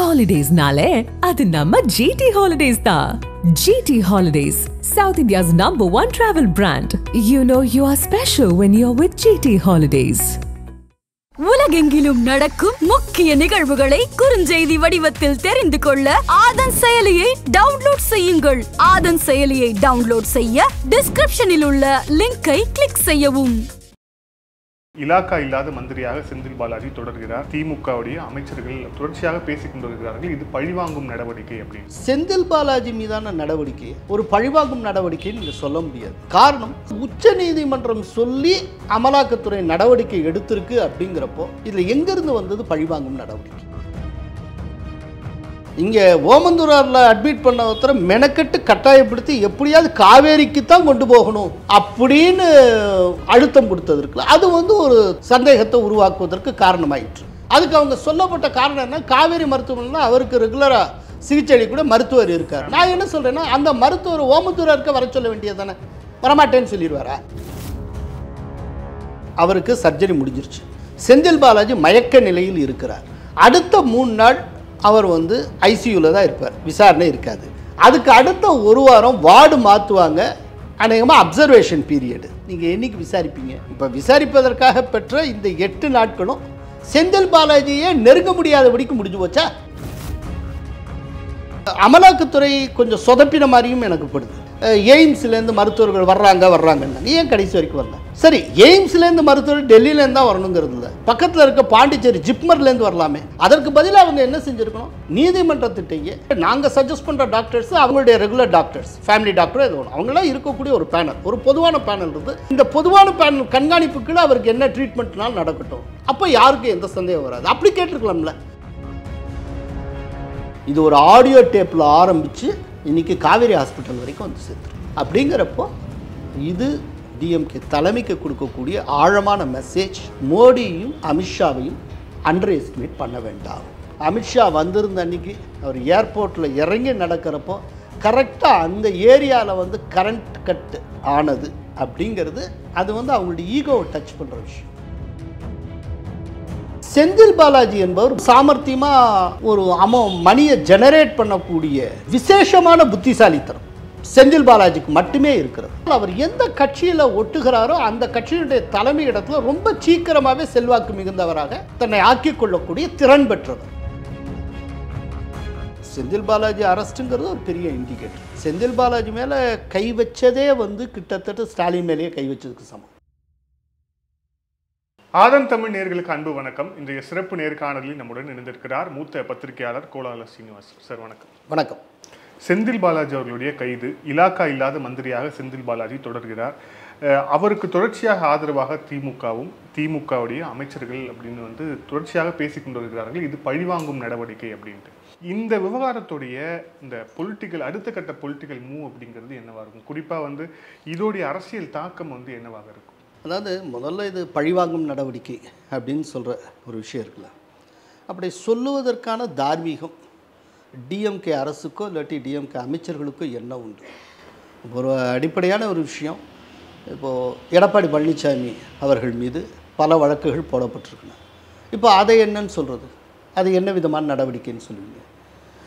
Holidays nale, adu namma GT Holidays da. GT Holidays, South India's #1 travel brand. You know you are special when you're with GT Holidays. உலகெங்கிலும் நடக்கும் முக்கிய நிகழ்வுகளை குறுஞ்செய்தி வடிவத்தில் தெரிந்து கொள்ள ஆதன் செயலியை டவுன்லோட் செய்யுங்கள். ஆதன் செயலியை டவுன்லோட் செய்ய டிஸ்கிரிப்ஷனில் உள்ள லிங்கை கிளிக் செய்யவும். இலாக்கா இல்லாத மந்திரியாக செந்தில் பாலாஜி தொடர்கிறார். திமுகவுடைய அமைச்சர்கள் தொடர்ச்சியாக பேசிக் கொண்டிருக்கிறார்கள். இது பழிவாங்கும் நடவடிக்கை அப்படின்னு. செந்தில் பாலாஜி மீதான நடவடிக்கை ஒரு பழிவாங்கும் நடவடிக்கை நீங்க சொல்ல முடியாது. காரணம், உச்ச நீதிமன்றம் சொல்லி அமலாக்கத்துறை நடவடிக்கை எடுத்திருக்கு அப்படிங்கிறப்போ இதுல எங்கிருந்து வந்தது பழிவாங்கும் நடவடிக்கை? இங்கே ஓமந்தூராரில் அட்மிட் பண்ண ஒருத்தரை மெனக்கெட்டு கட்டாயப்படுத்தி எப்படியாவது காவேரிக்கு தான் கொண்டு போகணும் அப்படின்னு அழுத்தம் கொடுத்தது இருக்குல்ல, அது ஒரு சந்தேகத்தை உருவாக்குவதற்கு காரணமாயிற்று. அதுக்கு அவங்க சொல்லப்பட்ட காரணம் என்ன? காவேரி மருத்துவமனையில் அவருக்கு ரெகுலராக சிகிச்சை அளிக்கூட மருத்துவர் இருக்கார். நான் என்ன சொல்கிறேன்னா, அந்த மருத்துவர் ஓமந்தூராருக்கு வர சொல்ல வேண்டியது தானே, வரமாட்டேன்னு சொல்லிடுவாரா? அவருக்கு சர்ஜரி முடிஞ்சிருச்சு. செந்தில் பாலாஜி மயக்க நிலையில் இருக்கிறார். அடுத்த 3 நாள் அவர் ஐசியூவில் தான் இருப்பார், விசாரணை இருக்காது. அதுக்கு அடுத்த 1 வாரம் வார்டு மாற்றுவாங்க, அநேகமாக அப்சர்வேஷன் பீரியடு. நீங்கள் என்னைக்கு விசாரிப்பீங்க? இப்போ விசாரிப்பதற்காக பெற்ற இந்த 8 நாட்களும் செந்தில் பாலாஜியே நெருங்க முடியாதபடிக்கு முடிஞ்சு போச்சா? அமலாக்கத்துறை கொஞ்சம் சொதப்பின மாதிரியும் எனக்கு படுது. எய்ம்ஸ்லேருந்து மருத்துவர்கள் வர்றாங்கன்னு ஏன் கடைசி வரைக்கும் வரல? சரி, எய்ம்ஸ்லேருந்து மருத்துவர் டெல்லியிலேருந்து தான் வரணுங்கிறது இல்லை, பக்கத்தில் இருக்க பாண்டிச்சேரி ஜிப்மர்லேருந்து வரலாமே. அதற்கு பதிலாக அவங்க என்ன செஞ்சுருக்கணும்? நீதிமன்றத்திட்டேயே நாங்கள் சஜஸ்ட் பண்ணுற டாக்டர்ஸ் அவங்களுடைய ரெகுலர் டாக்டர்ஸ், ஃபேமிலி டாக்டர் எது ஒன்று, அவங்களாம் இருக்கக்கூடிய ஒரு பேனல், ஒரு பொதுவான பேனல் இருந்து இந்த பொதுவான பேனல் கண்காணிப்புக்குள்ள அவருக்கு என்ன ட்ரீட்மெண்ட்னாலும் நடக்கட்டும். அப்போ யாருக்கும் எந்த சந்தேகம் வராது. அப்படி கேட்டிருக்கலாம்ல. இது ஒரு ஆடியோ டேப்பில் ஆரம்பித்து இன்றைக்கி காவேரி ஹாஸ்பிட்டல் வரைக்கும் சேர்த்துரு. அப்படிங்கிறப்போ இது டிஎம்கே தலைமைக்கு கொடுக்கக்கூடிய ஆழமான மெசேஜ். மோடியையும் அமித்ஷாவையும் அண்டர் எஸ்டிமேட் பண்ண வேண்டாம். அமித்ஷா வந்திருந்த அன்றைக்கி அவர் ஏர்போர்ட்டில் இறங்கி நடக்கிறப்போ கரெக்டாக அந்த ஏரியாவில் கரண்ட் கட் ஆனது அப்படிங்கிறது அது அவங்களுடைய ஈகோவை டச் பண்ணுற விஷயம். செந்தில் பாலாஜி என்பவர் சாமர்த்தியமாக ஒரு மணியை ஜெனரேட் பண்ணக்கூடிய விசேஷமான புத்திசாலித்தனம் செந்தில் பாலாஜிக்கு மட்டுமே இருக்கிறது. அவர் எந்த கட்சியில் ஒட்டுகிறாரோ அந்த கட்சியினுடைய தலைமை இடத்துல ரொம்ப சீக்கிரமாகவே செல்வாக்கு மிகுந்தவராக தன்னை ஆக்கிக் கொள்ளக்கூடிய திறன் பெற்றவர். செந்தில் பாலாஜி அரெஸ்ட்டுங்கிறது ஒரு பெரிய இண்டிகேட்டர். செந்தில் பாலாஜி மேலே கை வச்சதே கிட்டத்தட்ட ஸ்டாலின் மேலேயே கை வச்சதுக்கு சமம். ஆதன் தமிழ் நேயர்களுக்கு அன்பு வணக்கம். இன்றைய சிறப்பு நேர்காணலில் நம்முடன் இணைந்திருக்கிறார் மூத்த பத்திரிகையாளர் கோலால சீனிவாஸ் சார். வணக்கம். வணக்கம். செந்தில் பாலாஜி அவர்களுடைய கைது, இலாக்கா இல்லாத மந்திரியாக செந்தில் பாலாஜி தொடர்கிறார். அவருக்கு தொடர்ச்சியாக ஆதரவாக திமுகவும் திமுகவுடைய அமைச்சர்கள் அப்படின்னு தொடர்ச்சியாக பேசிக் கொண்டிருக்கிறார்கள். இது பழிவாங்கும் நடவடிக்கை அப்படின்ட்டு. இந்த விவகாரத்துடைய இந்த பொலிட்டிக்கல் அடுத்த கட்ட பொலிட்டிக்கல் மூவ் அப்படிங்கிறது என்னவாக இருக்கும்? குறிப்பாக இதோடைய அரசியல் தாக்கம் என்னவாக இருக்கும்? அதாவது முதல்ல இது பழிவாங்கும் நடவடிக்கை அப்படின்னு சொல்கிற ஒரு விஷயம் இருக்குல்ல, அப்படி சொல்லுவதற்கான தார்மீகம் டிஎம்கே அரசுக்கோ இல்லாட்டி டிஎம்கே அமைச்சர்களுக்கோ என்ன உண்டு? ஒரு அடிப்படையான ஒரு விஷயம். இப்போது எடப்பாடி பழனிசாமி அவர்கள் மீது பல வழக்குகள் போடப்பட்டிருக்குங்க. இப்போ அதை என்னன்னு சொல்கிறது? அது என்ன விதமான நடவடிக்கைன்னு சொல்லுவீங்க?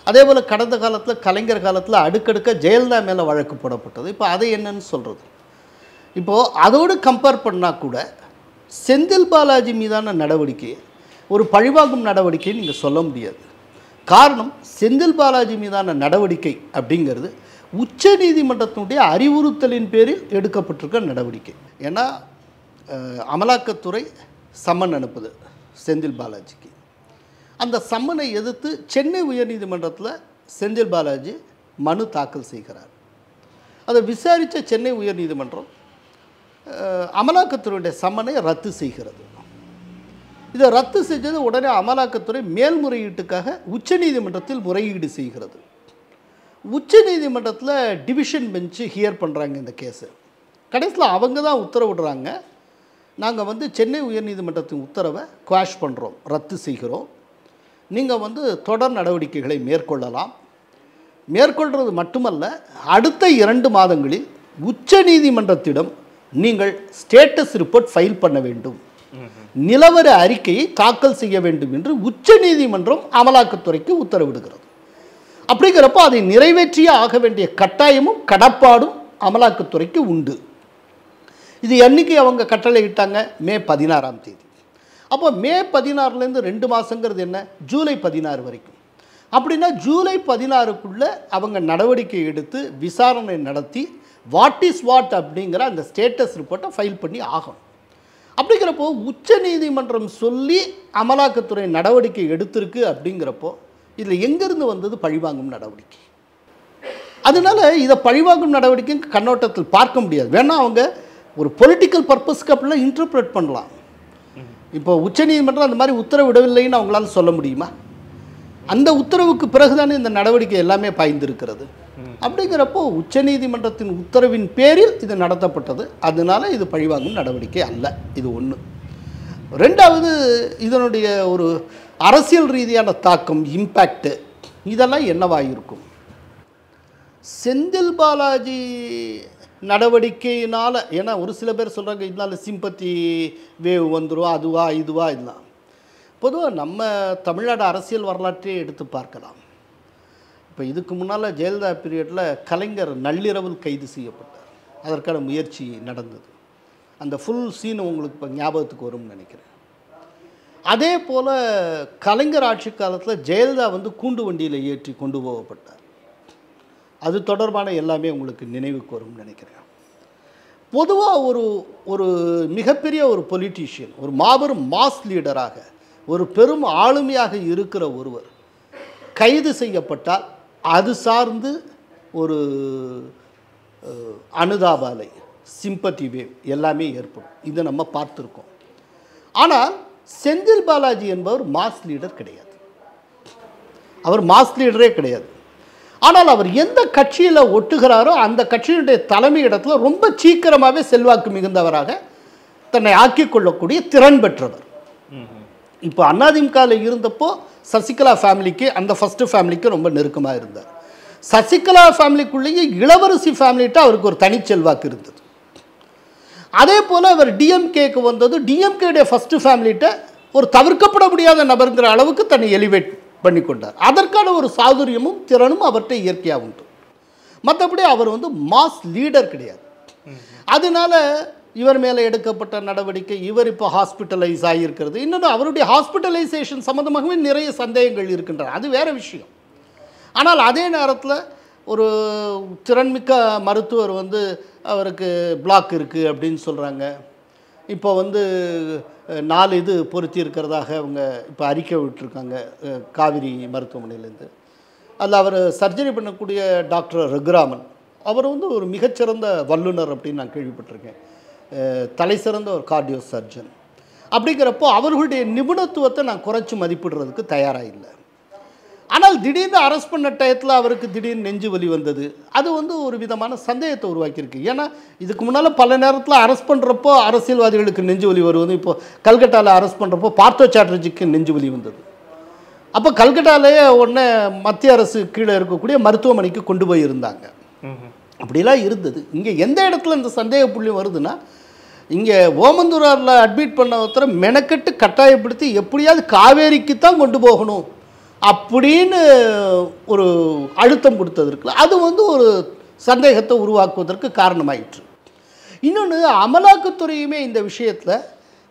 அதே போல் கடந்த காலத்தில் கலைஞர் காலத்தில் அடுக்கடுக்க ஜெயலலிதா மேலே வழக்கு போடப்பட்டது. இப்போ அதை என்னன்னு சொல்கிறது? இப்போது அதோடு கம்பேர் பண்ணால் கூட செந்தில் பாலாஜி மீதான நடவடிக்கை ஒரு பழிவாங்கும் நடவடிக்கைன்னு நீங்கள் சொல்ல முடியாது. காரணம், செந்தில் பாலாஜி மீதான நடவடிக்கை அப்படிங்கிறது உச்ச நீதிமன்றத்தினுடைய அறிவுறுத்தலின் பேரில் எடுக்கப்பட்டிருக்க நடவடிக்கை. ஏன்னா அமலாக்கத்துறை சம்மன் அனுப்புது செந்தில் பாலாஜிக்கு. அந்த சம்மனை எதிர்த்து சென்னை உயர்நீதிமன்றத்தில் செந்தில் பாலாஜி மனு தாக்கல் செய்கிறார். அதை விசாரித்த சென்னை உயர்நீதிமன்றம் அமலாக்கத்துறையுடைய சம்மனை ரத்து செய்கிறது. இதை ரத்து செஞ்சது உடனே அமலாக்கத்துறை மேல்முறையீட்டுக்காக உச்சநீதிமன்றத்தில் முறையீடு செய்கிறது. உச்சநீதிமன்றத்தில் டிவிஷன் பெஞ்சு ஹியர் பண்ணுறாங்க இந்த கேஸை. கடைசியில் அவங்க தான் உத்தரவிடுறாங்க, நாங்கள் சென்னை உயர்நீதிமன்றத்தின் உத்தரவை குவாஷ் பண்ணுறோம், ரத்து செய்கிறோம், நீங்கள் தொடர் நடவடிக்கைகளை மேற்கொள்ளலாம். மேற்கொள்வது மட்டுமல்ல, அடுத்த 2 மாதங்களில் உச்ச நீதிமன்றத்திடம் நீங்கள் ஸ்டேட்டஸ் ரிப்போர்ட் ஃபைல் பண்ண வேண்டும் நிலவர அறிக்கையை தாக்கல் செய்ய வேண்டும் என்று உச்சநீதிமன்றம் அமலாக்கத்துறைக்கு உத்தரவிடுகிறது. அப்படிங்கிறப்போ அதை நிறைவேற்றியே ஆக வேண்டிய கட்டாயமும் கடப்பாடும் அமலாக்கத்துறைக்கு உண்டு. இது என்னைக்கு அவங்க கட்டளை இட்டாங்க? மே 16ஆம் தேதி. அப்போ மே 16லேருந்து 2 மாதங்கிறது என்ன? ஜூலை 16 வரைக்கும். அப்படின்னா ஜூலை 16க்குள்ளே அவங்க நடவடிக்கை எடுத்து விசாரணை நடத்தி வாட் இஸ் வாட் அப்படிங்கிற அந்த ஸ்டேட்டஸ் ரிப்போர்ட்டை ஃபைல் பண்ணி ஆகணும். அப்படிங்கிறப்போ உச்சநீதிமன்றம் சொல்லி அமலாக்கத்துறை நடவடிக்கை எடுத்திருக்கு. அப்படிங்கிறப்போ இதில் எங்கேருந்து வந்தது பழிவாங்கும் நடவடிக்கை? அதனால இதை பழிவாங்கும் நடவடிக்கை கண்ணோட்டத்தில் பார்க்க முடியாது. வேணா அவங்க ஒரு பொலிட்டிக்கல் பர்பஸ்க்கு அப்படிலாம் இன்டர்பிரேட் பண்ணலாம். இப்போ உச்சநீதிமன்றம் அந்த மாதிரி உத்தரவிடவில்லைன்னு அவங்களால சொல்ல முடியுமா? அந்த உத்தரவுக்கு பிறகுதானே இந்த நடவடிக்கை எல்லாமே பாய்ந்திருக்கிறது. அப்படிங்கிறப்போ உச்சநீதிமன்றத்தின் உத்தரவின் பேரில் இது நடத்தப்பட்டது. அதனால இது பழிவாங்கும் நடவடிக்கை அல்ல. இது ஒன்று. ரெண்டாவது, இதனுடைய ஒரு அரசியல் ரீதியான தாக்கம், இம்பேக்ட், இதெல்லாம் என்னவாக இருக்கும்? செந்தில் பாலாஜி நடவடிக்கையினால், ஏன்னா ஒரு சில பேர் சொல்கிறாங்க இதனால் சிம்பத்தி வேவ் வந்துடும், அதுவா இதுவா இதெல்லாம். பொதுவாக நம்ம தமிழ்நாடு அரசியல் வரலாற்றையே எடுத்து பார்க்கலாம். இப்போ இதுக்கு முன்னால் ஜெயலலிதா பீரியடில் கலைஞர் நள்ளிரவில் கைது செய்யப்பட்டார். அதற்கான முயற்சி நடந்தது. அந்த ஃபுல் சீன் உங்களுக்கு இப்போ ஞாபகத்துக்கு வரும்னு நினைக்கிறேன். அதே போல் கலைஞர் ஆட்சி காலத்தில் ஜெயலலிதா கூண்டு வண்டியில் ஏற்றி கொண்டு போகப்பட்டார். அது தொடர்பான எல்லாமே உங்களுக்கு நினைவுக்கு வரும்னு நினைக்கிறேன். பொதுவாக ஒரு மிகப்பெரிய ஒரு பொலிட்டீஷியன், ஒரு மாபெரும் மாஸ் லீடராக, ஒரு பெரும் ஆளுமையாக இருக்கிற ஒருவர் கைது செய்யப்பட்டால் அது சார்ந்து ஒரு அனுதாபாலை, சிம்பத்தி வேவ் எல்லாமே ஏற்படும். இதை நம்ம பார்த்துருக்கோம். ஆனால் செந்தில் பாலாஜி என்பவர் மாஸ் லீடர் கிடையாது. அவர் மாஸ் லீடரே கிடையாது. ஆனால் அவர் எந்த கட்சியில் ஒட்டுகிறாரோ அந்த கட்சியினுடைய தலைமை இடத்துல ரொம்ப சீக்கிரமாகவே செல்வாக்கு மிகுந்தவராக தன்னை ஆக்கிக் கொள்ளக்கூடிய திறன் பெற்றவர். இப்போ அதிமுகவில் இருந்தப்போ சசிகலா ஃபேமிலிக்கு, அந்த ஃபஸ்ட்டு ஃபேமிலிக்கு ரொம்ப நெருக்கமாக இருந்தார். சசிகலா ஃபேமிலிக்குள்ளேயே இளவரசி ஃபேமிலிட்ட அவருக்கு ஒரு தனிச்செல்வாக்கு இருந்தது. அதே போல் அவர் டிஎம்கேக்கு வந்தது, டிஎம்கேடைய ஃபஸ்ட்டு ஃபேமிலிட்ட ஒரு தவிர்க்கப்பட முடியாத நபருங்கிற அளவுக்கு தன்னை எலிவேட் பண்ணி கொண்டார். அதற்கான ஒரு சாதுரியமும் திறனும் அவர்கிட்ட இயற்கையாக உண்டு. மற்றபடி அவர் மாஸ் லீடர் கிடையாது. அதனால இவர் மேலே எடுக்கப்பட்ட நடவடிக்கை, இவர் இப்போ ஹாஸ்பிட்டலைஸ் ஆகியிருக்கிறது. இன்னொன்று, அவருடைய ஹாஸ்பிட்டலைசேஷன் சம்மந்தமாகவே நிறைய சந்தேகங்கள் இருக்கின்றன. அது வேறு விஷயம். ஆனால் அதே நேரத்தில் ஒரு திறன்மிக்க மருத்துவர் அவருக்கு பிளாக் இருக்குது அப்படின்னு சொல்கிறாங்க. இப்போ 4 இது பொருத்தி இருக்கிறதாக அவங்க இப்போ அறிக்கை விட்டுருக்காங்க காவிரி மருத்துவமனையிலேருந்து. அதில் அவர் சர்ஜரி பண்ணக்கூடிய டாக்டர் ரகுராமன், அவர் ஒரு மிகச்சிறந்த வல்லுநர் அப்படின்னு நான் கேள்விப்பட்டிருக்கேன். தலை சிறந்த ஒரு கார்டியோ சர்ஜன். அப்படிங்கிறப்போ அவர்களுடைய நிபுணத்துவத்தை நான் குறைச்சி மதிப்பிடுறதுக்கு தயாராக இல்லை. ஆனால் திடீர்னு அரெஸ்ட் பண்ண டயத்தில் அவருக்கு திடீர்னு நெஞ்சு வலி வந்தது. அது ஒரு விதமான சந்தேகத்தை உருவாக்கியிருக்கு. ஏன்னா இதுக்கு முன்னால் பல நேரத்தில் அரெஸ்ட் பண்ணுறப்போ அரசியல்வாதிகளுக்கு நெஞ்சு வலி வருவது. இப்போது கல்கட்டாவில் அரெஸ்ட் பண்ணுறப்போ பார்த்தோ சாட்டர்ஜிக்கு நெஞ்சு வலி வந்தது. அப்போ கல்கட்டாலேயே உடனே மத்திய அரசு கீழே இருக்கக்கூடிய மருத்துவமனைக்கு கொண்டு போய் இருந்தாங்க. அப்படிலாம் இருந்தது. இங்கே எந்த இடத்துல இந்த சந்தேக புள்ளி வருதுன்னா, இங்கே ஓமந்தூராரில் அட்மிட் பண்ண ஒருத்தரை மெனக்கெட்டு கட்டாயப்படுத்தி எப்படியாவது காவேரிக்கு தான் கொண்டு போகணும் அப்படின்னு ஒரு அழுத்தம் கொடுத்ததற்கு அது ஒரு சந்தேகத்தை உருவாக்குவதற்கு காரணமாயிற்று. இன்னொன்று, அமலாக்கத்துறையுமே இந்த விஷயத்தில்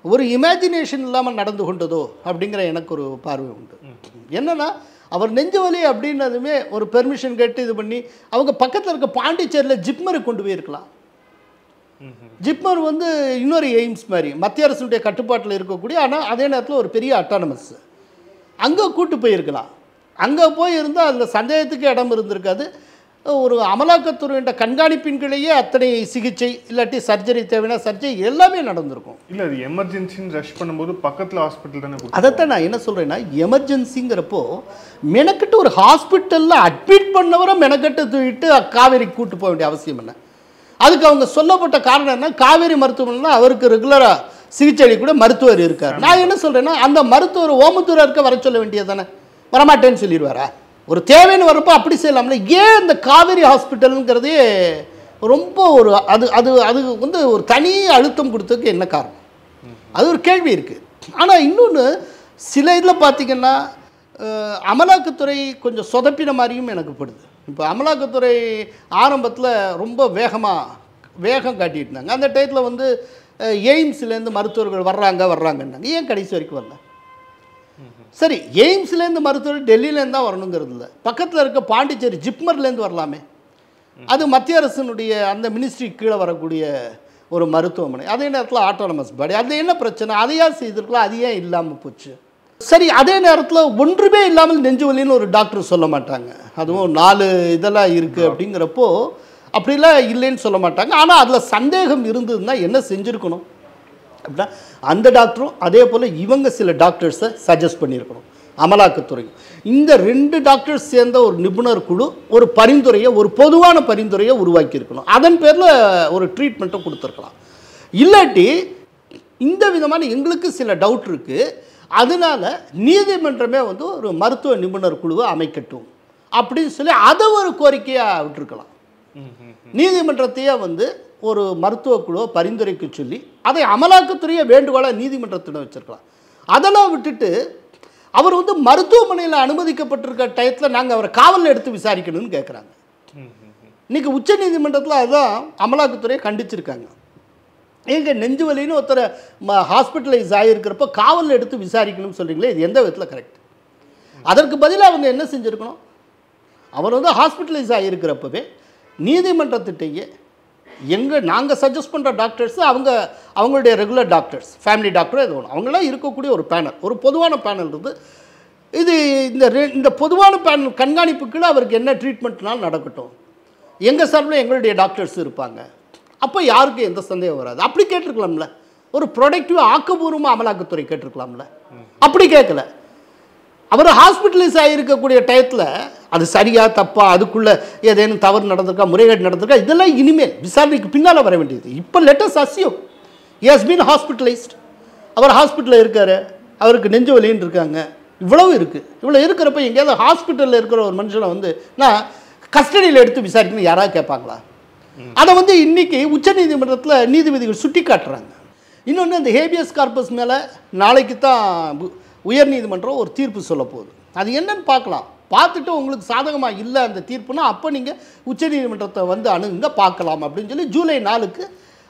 ஒரு இமேஜினேஷன் இல்லாமல் நடந்து கொண்டதோ அப்படிங்கிற எனக்கு ஒரு பார்வை உண்டு. என்னென்னா, அவர் நெஞ்சு வலி அப்படின்னதுமே ஒரு பெர்மிஷன் கேட்டு இது பண்ணி அவங்க பக்கத்தில் இருக்க பாண்டிச்சேரியில் ஜிப்மருக்கு கொண்டு போயிருக்கலாம். ஜிப்மர் இன்னொரு எய்ம்ஸ் மாதிரி மத்திய அரசுடைய கட்டுப்பாட்டில் இருக்கக்கூடிய, ஆனால் அதே நேரத்தில் ஒரு பெரிய அட்டானமஸ், அங்கே கூட்டு போயிருக்கலாம். அங்கே போயிருந்தால் அதில் சந்தேகத்துக்கு இடம் இருந்திருக்காது. ஒரு அமலாக்கத்துறையிட்ட கண்காணிப்பின்களையே அத்தனை சிகிச்சை இல்லாட்டி சர்ஜரி தேவைன்னா சர்ஜரி எல்லாமே நடந்திருக்கும். இல்லை, அது எமர்ஜென்சின்னு ரஷ் பண்ணும்போது பக்கத்தில் ஹாஸ்பிட்டல் தானே. அதைத்தான் நான் என்ன சொல்கிறேன்னா, எமர்ஜென்சிங்கிறப்போ மெனக்கட்டு ஒரு ஹாஸ்பிட்டலில் அட்மிட் பண்ணவரை மெனக்கட்டு தூக்கிட்டு காவேரிக்கு கூட்டு போக வேண்டிய அவசியம் என்ன? அதுக்கு அவங்க சொல்லப்பட்ட காரணம் என்ன? காவேரி மருத்துவமனையில் அவருக்கு ரெகுலராக சிகிச்சை அளிக்கூட மருத்துவர் இருக்கார். நான் என்ன சொல்கிறேன்னா, அந்த மருத்துவர் ஓமத்தூராக இருக்க வர சொல்ல வேண்டியது தானே. வரமாட்டேன்னு சொல்லிடுவாரா? ஒரு தேவைன்னு வரப்போ அப்படி செய்யலாம்ல. ஏன் இந்த காவேரி ஹாஸ்பிட்டலுங்கிறதே ரொம்ப ஒரு அது அது அது ஒரு தனி அழுத்தம் கொடுத்ததுக்கு என்ன காரணம்? அது ஒரு கேள்வி இருக்குது. ஆனால் இன்னொன்று சில இதில் பார்த்திங்கன்னா அமலாக்கத்துறை கொஞ்சம் சொதப்பின மாதிரியும் எனக்கு படுது. இப்போ அமலாக்கத்துறை ஆரம்பத்தில் ரொம்ப வேகம் காட்டிட்டு இருந்தாங்க. அந்த டயத்தில் வந்து எய்ம்ஸ்லேருந்து மருத்துவர்கள் வர்றாங்கன்னாங்க. ஏன் கடைசி வரைக்கும் வரல? சரி, எய்ம்ஸ்லேருந்து மருத்துவர்கள் டெல்லியிலேருந்து தான் வரணுங்கிறது இல்லை, பக்கத்தில் இருக்க பாண்டிச்சேரி ஜிப்மர்லேருந்து வரலாமே. அது மத்திய அரசினுடைய அந்த மினிஸ்ட்ரி கீழே வரக்கூடிய ஒரு மருத்துவமனை. அதே நேரத்தில் ஆட்டோனமஸ் பாடி. அது என்ன பிரச்சனை? அதையா செய்திருக்கலாம், அது ஏன் இல்லாமல் போச்சு? சரி, அதே நேரத்தில் ஒன்றுமே இல்லாமல் நெஞ்சுவலின்னு ஒரு டாக்டர் சொல்ல மாட்டாங்க. அதுவும் 4 இதெல்லாம் இருக்குது அப்படிங்கிறப்போ அப்படிலாம் இல்லைன்னு சொல்ல மாட்டாங்க. ஆனால் அதில் சந்தேகம் இருந்ததுன்னா என்ன செஞ்சுருக்கணும் அப்படின்னா, அந்த டாக்டரும் அதே போல் இவங்க சில டாக்டர்ஸை சஜஸ்ட் பண்ணியிருக்கணும் அமலாக்கத்துறை. இந்த 2 டாக்டர்ஸ் சேர்ந்த ஒரு நிபுணர் குழு ஒரு பரிந்துரையை, ஒரு பொதுவான பரிந்துரையை உருவாக்கியிருக்கணும். அதன் பேரில் ஒரு ட்ரீட்மெண்ட்டை கொடுத்துருக்கலாம். இல்லாட்டி இந்த விதமான எங்களுக்கு சில டவுட் இருக்குது, அதனால் நீதிமன்றமே வந்து ஒரு மருத்துவ நிபுணர் குழுவை அமைக்கட்டும் அப்படின்னு சொல்லி அதை ஒரு கோரிக்கையாக விட்டுருக்கலாம். நீதிமன்றத்தையே வந்து ஒரு மருத்துவ குழுவை பரிந்துரைக்க சொல்லி அதை அமலாக்கத்துறையை வேண்டுகோளாக நீதிமன்றத்திடம் வச்சுருக்கலாம். அதெல்லாம் விட்டுட்டு அவர் வந்து மருத்துவமனையில் அனுமதிக்கப்பட்டிருக்க டயத்தில் நாங்கள் அவரை காவலில் எடுத்து விசாரிக்கணும்னு கேட்குறாங்க. இன்றைக்கி உச்ச நீதிமன்றத்தில் அதுதான் அமலாக்கத்துறையை கண்டிச்சிருக்காங்க. எங்கள் நெஞ்சு வலின்னு ஒருத்தரை ஹாஸ்பிட்டலைஸ் ஆகியிருக்கிறப்ப காவலில் எடுத்து விசாரிக்கணும்னு சொல்கிறீங்களே, இது எந்த விதத்தில் கரெக்ட்? அதற்கு பதிலாக அவங்க என்ன செஞ்சுருக்கணும்? அவர் வந்து ஹாஸ்பிட்டலைஸ் ஆகியிருக்கிறப்பவே நீதிமன்றத்திட்டேயே நாங்கள் சஜஸ்ட் பண்ணுற டாக்டர்ஸ் அவங்களுடைய ரெகுலர் டாக்டர்ஸ், ஃபேமிலி டாக்டர் எது ஒன்று, அவங்களாம் இருக்கக்கூடிய ஒரு பேனல், ஒரு பொதுவான பேனல் இருந்து இது இந்த பொதுவான பேனல் கண்காணிப்புக்குள்ள அவருக்கு என்ன ட்ரீட்மெண்ட்னாலும் நடக்கட்டும், எங்கள் சார்பில் எங்களுடைய டாக்டர்ஸ் இருப்பாங்க, அப்போ யாருக்கும் எந்த சந்தேகம் வராது. அப்படி கேட்டிருக்கலாம்ல. ஒரு ப்ரொடக்டிவாக ஆக்கபூர்வமாக அமலாக்கத்துறை கேட்டிருக்கலாம்ல. அப்படி கேட்கல. அவர் ஹாஸ்பிட்டலைஸ் ஆகியிருக்கக்கூடிய டயத்தில் அது சரியா தப்பா, அதுக்குள்ளே ஏதேனும் தவறு நடந்திருக்கா, முறைகேடு நடந்திருக்கா, இதெல்லாம் இனிமேல் விசாரணைக்கு பின்னால் வர வேண்டியது. இப்போ let's assume he has been hospitalised, அவர் ஹாஸ்பிட்டலில் இருக்கார், அவருக்கு நெஞ்சு வலின்னு இருக்காங்க, இவ்வளவு இருக்குது. இவ்வளோ இருக்கிறப்ப எங்கேயாவது ஹாஸ்பிட்டலில் இருக்கிற ஒரு மனுஷனை வந்து நான் கஸ்டடியில் எடுத்து விசாரிக்கணும் யாராவது கேட்பாங்களா? அதை வந்து இன்றைக்கி உச்சநீதிமன்றத்தில் நீதிபதிகள் சுட்டி காட்டுறாங்க. இன்னொன்று, இந்த ஹேபியஸ் கார்பஸ் மேலே நாளைக்கு தான் உயர்நீதிமன்றம் ஒரு தீர்ப்பு சொல்ல போகுது. அது என்னன்னு பார்க்கலாம். பார்த்துட்டு உங்களுக்கு சாதகமாக இல்லை அந்த தீர்ப்புனா அப்போ நீங்கள் உச்சநீதிமன்றத்தை வந்து அணுகுங்க பார்க்கலாம் அப்படின்னு சொல்லி ஜூலை 4க்கு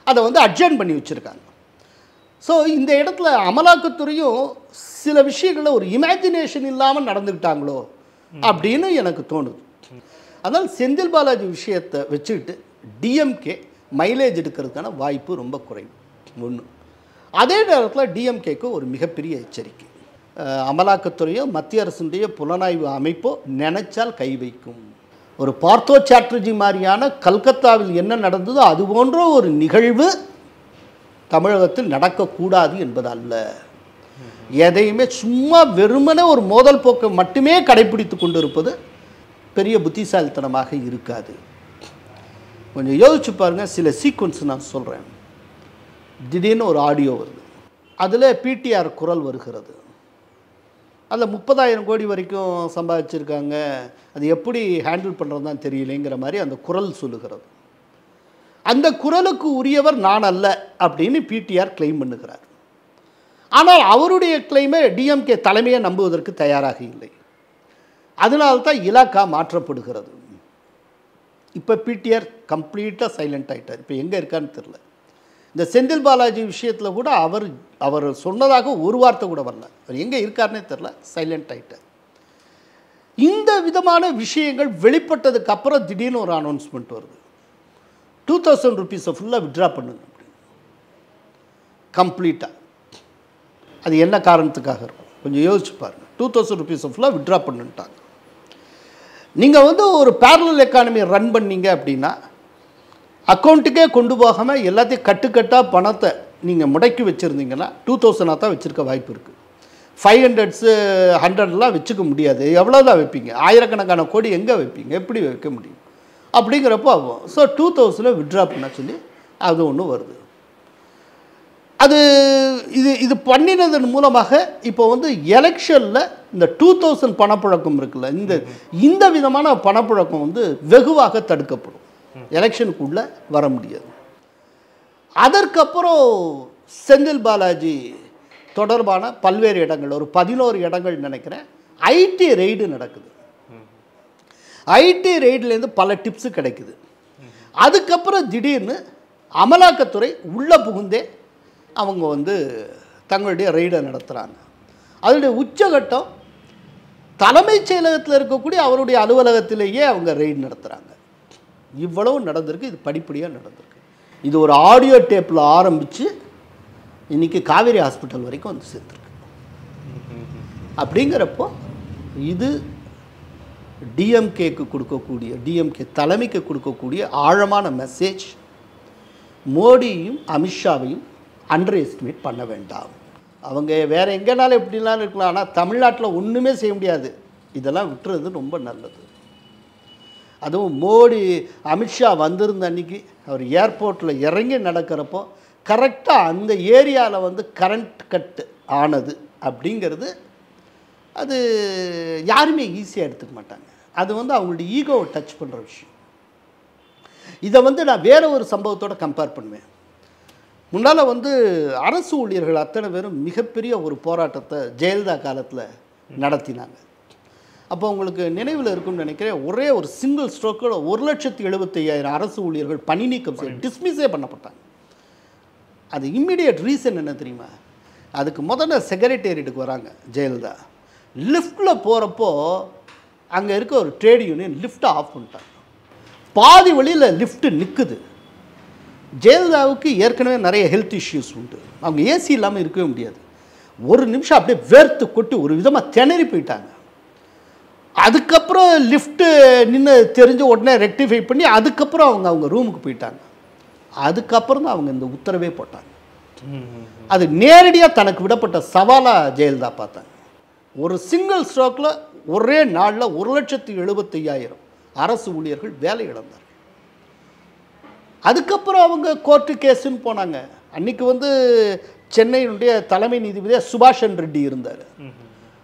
அதை வந்து அட்ஜர்ன் பண்ணி வச்சுருக்காங்க. ஸோ இந்த இடத்துல அமலாக்கத்துறையும் சில விஷயங்களில் ஒரு இமேஜினேஷன் இல்லாமல் நடந்துக்கிட்டாங்களோ அப்படின்னு எனக்கு தோணுது. அதனால் செந்தில் பாலாஜி விஷயத்தை வச்சுக்கிட்டு டிஎம்கே மைலேஜ் எடுக்கிறதுக்கான வாய்ப்பு ரொம்ப குறைவு ஒன்று. அதே நேரத்தில் டிஎம்கேக்கு ஒரு மிகப்பெரிய எச்சரிக்கை. அமலாக்கத்துறையோ மத்திய அரசுடைய புலனாய்வு அமைப்போ நினைச்சால் கை வைக்கும். ஒரு பார்த்தோ சாட்டர்ஜி மாதிரியான கல்கத்தாவில் என்ன நடந்ததோ அது போன்ற ஒரு நிகழ்வு தமிழகத்தில் நடக்கக்கூடாது என்பது அல்ல. எதையுமே சும்மா வெறுமனே ஒரு மோதல் போக்கை மட்டுமே கடைபிடித்து கொண்டு இருப்பது பெரிய புத்திசாலித்தனமாக இருக்காது. கொஞ்சம் யோசிச்சு பாருங்கள். சில சீக்வன்ஸ் நான் சொல்கிறேன். திடீர்னு ஒரு ஆடியோ வருது, அதில் பிடிஆர் குரல் வருகிறது. அதில் 30,000 கோடி வரைக்கும் சம்பாதிச்சிருக்காங்க, அது எப்படி ஹேண்டில் பண்ணுறது தான் தெரியலைங்கிற மாதிரி அந்த குரல் சொல்லுகிறது. அந்த குரலுக்கு உரியவர் நான் அல்ல அப்படின்னு பிடிஆர் கிளைம் பண்ணுகிறார். ஆனால் அவருடைய கிளைமை டிஎம்கே தலைமையை நம்புவதற்கு தயாராக இல்லை. அதனால்தான் இலாக்கா மாற்றப்படுகிறது. இப்போ பிடிஆர் கம்ப்ளீட்டாக சைலண்ட் ஆகிட்டார். இப்போ எங்கே இருக்கான்னு தெரில. இந்த செந்தில் பாலாஜி விஷயத்தில் கூட அவர் சொன்னதாக ஒரு வார்த்தை கூட வரல. அவர் எங்கே இருக்காருன்னே தெரில, சைலண்ட் ஆகிட்டார். இந்த விதமான விஷயங்கள் வெளிப்பட்டதுக்கு அப்புறம் திடீர்னு ஒரு அனௌன்ஸ்மெண்ட் வருது, 2000 ரூபீஸை ஃபுல்லாக விட்ரா பண்ணுங்க அப்படின்னு கம்ப்ளீட்டாக. அது என்ன காரணத்துக்காக இருக்கும் கொஞ்சம் யோசிச்சு பாருங்கள். 2000 ரூபீஸை ஃபுல்லாக விட்ரா பண்ணுட்டாங்க. நீங்கள் வந்து ஒரு பேரலல் எக்கானமி ரன் பண்ணீங்க அப்படின்னா அக்கௌண்ட்டுக்கே கொண்டு போகாமல் எல்லாத்தையும் கட்டுக்கட்டாக பணத்தை நீங்கள் முடக்கி வச்சுருந்தீங்கன்னா 2000 தான் வச்சுருக்க வாய்ப்பு இருக்குது. 500s 100லாம் வச்சுக்க முடியாது. எவ்வளோ தான் வைப்பீங்க? ஆயிரக்கணக்கான கோடி எங்கே வைப்பீங்க? எப்படி வைக்க முடியும்? அப்படிங்கிறப்போ ஆகும். ஸோ 2000 விட்ரா பண்ண சொல்லி அது ஒன்று வருது. அது இது பண்ணினதன் மூலமாக இப்போ வந்து எலெக்ஷனில் இந்த 2000 பணப்புழக்கம் இருக்குல்ல, இந்த விதமான பணப்புழக்கம் வந்து வெகுவாக தடுக்கப்படும். எலெக்ஷனுக்குள்ளே வர முடியாது. அதற்கப்புறம் செந்தில் பாலாஜி தொடர்பான பல்வேறு இடங்கள், ஒரு 11 இடங்கள் நினைக்கிறேன், ஐடி ரெய்டு நடக்குது. ஐடி ரெய்டுலேருந்து பல டிப்ஸு கிடைக்குது. அதுக்கப்புறம் திடீர்னு அமலாக்கத்துறை உள்ளே புகுந்தே அவங்க வந்து தங்களுடைய ரெய்டை நடத்துகிறாங்க. அதனுடைய உச்சகட்டம் தலைமைச் செயலகத்தில் இருக்கக்கூடிய அவருடைய அலுவலகத்திலேயே அவங்க ரெய்டு நடத்துகிறாங்க. இவ்வளவு நடந்திருக்கு. இது படிப்படியாக நடந்திருக்கு. இது ஒரு ஆடியோ டேப்பில் ஆரம்பித்து இன்றைக்கி காவேரி ஹாஸ்பிட்டல் வரைக்கும் வந்து சேர்த்துருக்கு. அப்படிங்கிறப்போ இது டிஎம்கேக்கு கொடுக்கக்கூடிய, டிஎம்கே தலைமைக்கு கொடுக்கக்கூடிய ஆழமான மெசேஜ். மோடியும் அமித்ஷாவையும் அண்டர் எஸ்டிமேட் பண்ண வேண்டாம். அவங்க வேறு எங்கேனாலும் எப்படினாலும் இருக்கலாம், ஆனால் தமிழ்நாட்டில் ஒன்றுமே செய்ய முடியாது. இதெல்லாம் விட்டுறது ரொம்ப நல்லது. அதுவும் மோடி அமித்ஷா வந்திருந்த அன்றைக்கி அவர் ஏர்போர்ட்டில் இறங்கி நடக்கிறப்போ கரெக்டாக அந்த ஏரியாவில் வந்து கரண்ட் கட் ஆனது அப்படிங்கிறது அது யாருமே ஈஸியாக எடுத்துக்க மாட்டாங்க. அது வந்து அவங்களுடைய ஈகோவை டச் பண்ணுற விஷயம். இதை வந்து நான் வேறு ஒரு சம்பவத்தோடு கம்பேர் பண்ணுவேன். முன்னால் வந்து அரசு ஊழியர்கள் அத்தனை பேரும் மிகப்பெரிய ஒரு போராட்டத்தை ஜெயலலிதா காலத்தில் நடத்தினாங்க. அப்போ உங்களுக்கு நினைவில் இருக்கும்னு நினைக்கிறேன், ஒரே ஒரு சிங்கிள் ஸ்ட்ரோக்கோட 1,75,000 அரசு ஊழியர்கள் பணி நீக்கம் செய்ய டிஸ்மிஸே பண்ணப்பட்டாங்க. அது இம்மிடியட் ரீசன் என்ன தெரியுமா? அதுக்கு முதல்ல செக்ரட்டேரியட்டுக்கு வராங்க ஜெயலலிதா. லிஃப்டில் போகிறப்போ அங்கே இருக்க ஒரு ட்ரேட் யூனியன் லிஃப்ட்டை ஆஃப் பண்ணிட்டாங்க. பாதி வழியில் லிஃப்ட்டு நிற்குது. ஜெயலலிதாவுக்கு ஏற்கனவே நிறைய ஹெல்த் இஷ்யூஸ் உண்டு. அவங்க ஏசி இல்லாமல் இருக்கவே முடியாது. ஒரு நிமிஷம் அப்படியே வேர்த்து கொட்டி ஒரு விதமாக திணறி போயிட்டாங்க. அதுக்கப்புறம் லிஃப்ட்டு நின்று தெரிஞ்ச உடனே ரெக்டிஃபை பண்ணி அதுக்கப்புறம் அவங்க ரூமுக்கு போயிட்டாங்க. அதுக்கப்புறம் தான் அவங்க இந்த உத்தரவே போட்டாங்க. அது நேரடியாக தனக்கு விடப்பட்ட சவாலாக ஜெயலலிதா பார்த்தாங்க. ஒரு சிங்கிள் ஸ்ட்ரோக்கில் ஒரே நாளில் 1,75,000 அரசு ஊழியர்கள் வேலை இழந்தார்கள். அதுக்கப்புறம் அவங்க கோர்ட்டு கேஸுன்னு போனாங்க. அன்றைக்கி வந்து சென்னையினுடைய தலைமை நீதிபதியாக சுபாஷன் ரெட்டி இருந்தார்.